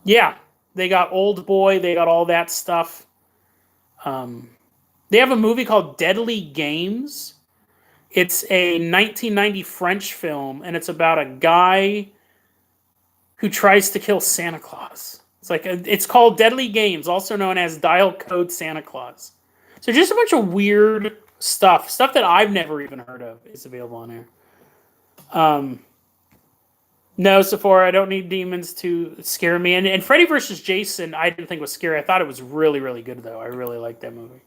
yeah, they got Old Boy. They got all that stuff. They have a movie called Deadly Games. It's a 1990 French film, and it's about a guy who tries to kill Santa Claus. It's called Deadly Games, also known as Dial Code Santa Claus. So just a bunch of weird stuff that I've never even heard of is available on here. No, Sephora, I don't need demons to scare me. And Freddy vs. Jason, I didn't think was scary. I thought it was really, really good, though. I really liked that movie.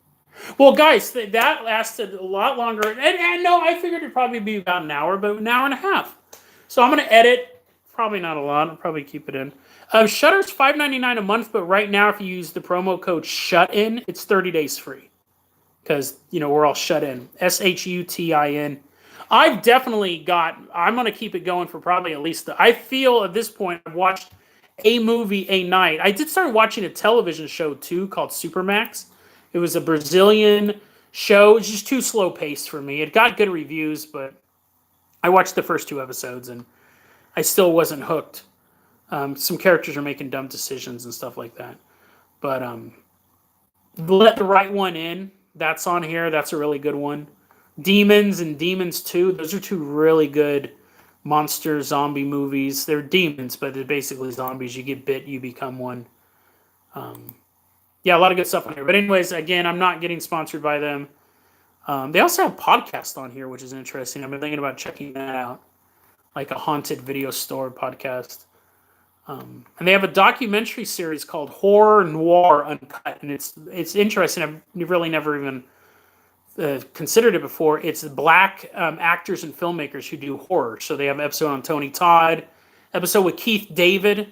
Well, guys, that lasted a lot longer. And no, I figured it'd probably be about an hour, but an hour and a half. So I'm going to edit. Probably not a lot. I'll probably keep it in. Shutter's $5.99 a month, but right now, if you use the promo code SHUTIN, it's 30 days free. Because, we're all shut in. SHUTIN. I've definitely I'm going to keep it going for probably at least, I feel at this point, I've watched a movie a night. I did start watching a television show, too, called Supermax. It was a Brazilian show. It's just too slow paced for me. It got good reviews, but I watched the first 2 episodes and I still wasn't hooked. Some characters are making dumb decisions and stuff like that. But Let the Right One In, that's on here. That's a really good one. Demons and Demons 2, those are 2 really good monster zombie movies. They're demons, but they're basically zombies. You get bit, you become one. Yeah, a lot of good stuff on here. But anyways, again, I'm not getting sponsored by them. They also have podcasts on here, which is interesting. I've been thinking about checking that out, like a haunted video store podcast. And they have a documentary series called Horror Noir Uncut, and it's interesting. I've really never even considered it before. It's black actors and filmmakers who do horror. So they have an episode on Tony Todd, episode with Keith David.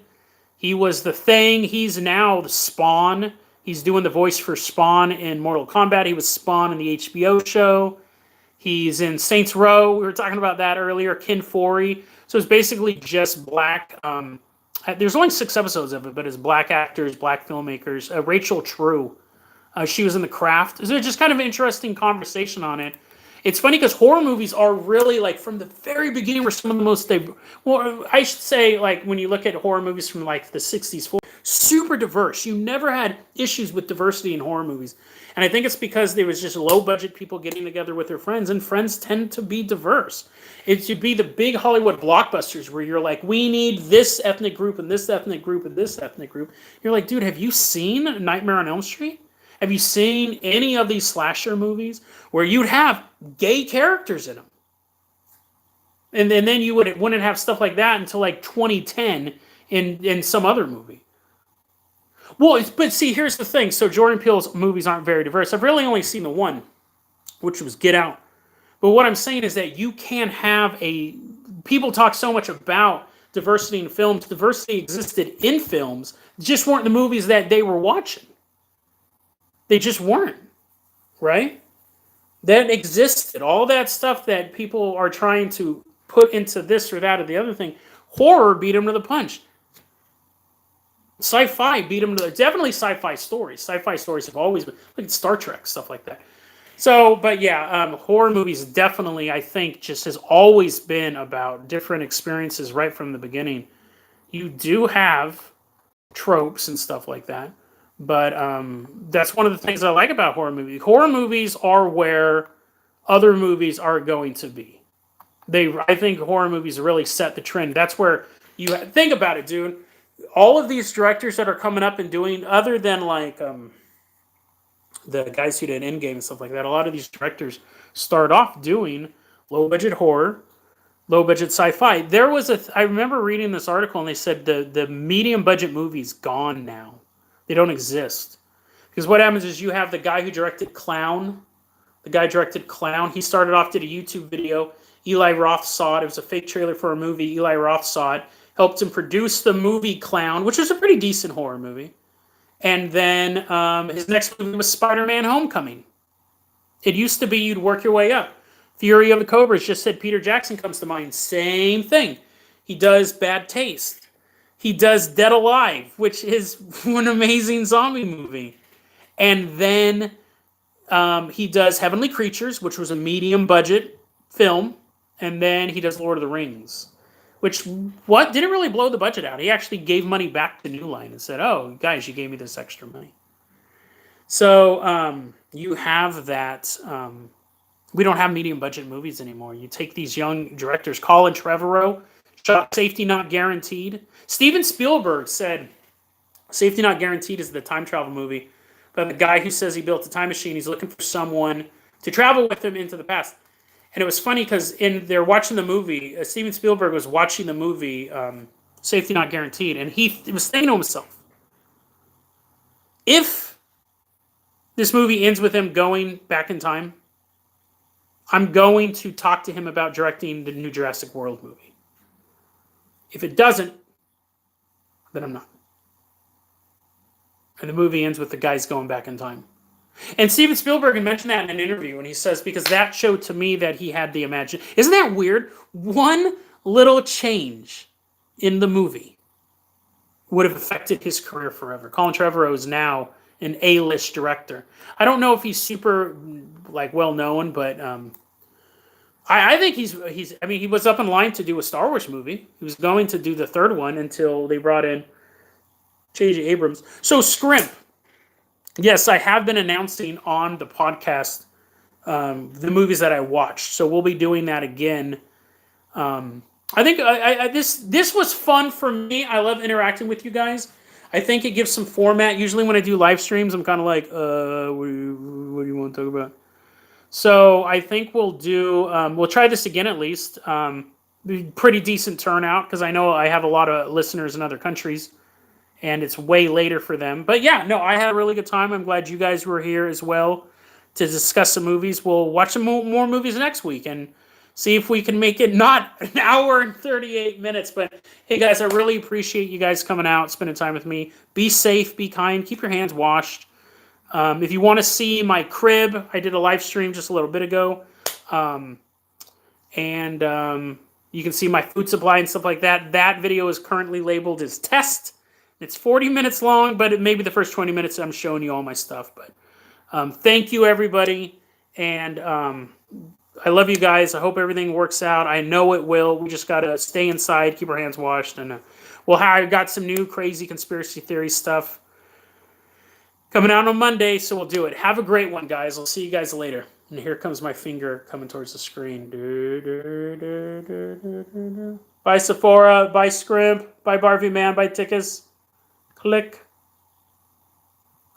He was the Thing. He's now the Spawn. He's doing the voice for Spawn in Mortal Kombat. He was Spawn in the HBO show. He's in Saints Row. We were talking about that earlier. Ken Foree. So it's basically just black. There's only 6 episodes of it, but it's black actors, black filmmakers. Rachel True. She was in The Craft. So it's just kind of an interesting conversation on it. It's funny because horror movies are really, like, from the very beginning were some of the most, well, I should say, like, when you look at horror movies from, like, the 60s, super diverse. You never had issues with diversity in horror movies. And I think it's because there was just low-budget people getting together with their friends, and friends tend to be diverse. It should be the big Hollywood blockbusters where you're like, we need this ethnic group and this ethnic group and this ethnic group. You're like, dude, have you seen Nightmare on Elm Street? Have you seen any of these slasher movies where you'd have gay characters in them? and then you wouldn't have stuff like that until like 2010 in some other movie. Well, but see, here's the thing. So Jordan Peele's movies aren't very diverse. I've really only seen the one, which was Get Out. But what I'm saying is that you can have a. People talk so much about diversity in films. Diversity existed in films, just weren't the movies that they were watching. They just weren't, right? That existed. All that stuff that people are trying to put into this or that or the other thing, horror beat them to the punch. Sci-fi beat them to definitely sci-fi stories. Sci-fi stories have always been like Star Trek, stuff like that. So, but yeah, horror movies definitely, I think, just has always been about different experiences right from the beginning. You do have tropes and stuff like that, but that's one of the things I like about horror movies. Horror movies are where other movies are going to be. I think horror movies really set the trend. That's where you think about it, dude. All of these directors that are coming up and doing, other than like the guys who did Endgame and stuff like that, a lot of these directors start off doing low budget horror, low budget sci-fi. I remember reading this article and they said the medium budget movie's gone now. They don't exist. Because what happens is you have the guy who directed Clown. The guy directed Clown. He started off, did a YouTube video. Eli Roth saw it. It was a fake trailer for a movie. Eli Roth saw it. Helped him produce the movie Clown, which was a pretty decent horror movie. And then his next movie was Spider-Man Homecoming. It used to be you'd work your way up. Fury of the Cobras, just said Peter Jackson comes to mind. Same thing. He does Bad Taste. He does Dead Alive, which is an amazing zombie movie. And then he does Heavenly Creatures, which was a medium budget film. And then he does Lord of the Rings, which didn't really blow the budget out. He actually gave money back to New Line and said, "Oh, guys, you gave me this extra money." So you have that. We don't have medium budget movies anymore. You take these young directors, Colin Trevorrow, shot Safety Not Guaranteed. Steven Spielberg said Safety Not Guaranteed is the time travel movie, but the guy who says he built a time machine, he's looking for someone to travel with him into the past. And it was funny because they're watching the movie. Steven Spielberg was watching the movie Safety Not Guaranteed, and he was thinking to himself, if this movie ends with him going back in time, I'm going to talk to him about directing the new Jurassic World movie. If it doesn't, then I'm not. And the movie ends with the guys going back in time. And Steven Spielberg mentioned that in an interview, and he says, because that showed to me that he had the imagination. Isn't that weird? One little change in the movie would have affected his career forever. Colin Trevorrow is now an A-list director. I don't know if he's super well known, but I think he's. I mean, he was up in line to do a Star Wars movie. He was going to do the third one until they brought in J.J. Abrams. So Scrimp. Yes, I have been announcing on the podcast the movies that I watched. So we'll be doing that again. I think this was fun for me. I love interacting with you guys. I think it gives some format. Usually when I do live streams, I'm kind of like, what do you want to talk about? So I think we'll try this again at least. Pretty decent turnout because I know I have a lot of listeners in other countries. And it's way later for them. But yeah, no, I had a really good time. I'm glad you guys were here as well to discuss some movies. We'll watch some more movies next week and see if we can make it not an hour and 38 minutes. But hey, guys, I really appreciate you guys coming out, spending time with me. Be safe, be kind, keep your hands washed. If you want to see my crib, I did a live stream just a little bit ago. And you can see my food supply and stuff like that. That video is currently labeled as test. It's 40 minutes long, but maybe the first 20 minutes I'm showing you all my stuff. But thank you, everybody. And I love you guys. I hope everything works out. I know it will. We just got to stay inside, keep our hands washed. And I got some new crazy conspiracy theory stuff coming out on Monday, so we'll do it. Have a great one, guys. I'll see you guys later. And here comes my finger coming towards the screen. Bye, Sephora. Bye, Scrimp. Bye, Barbie Man. Bye, Tickus. Click.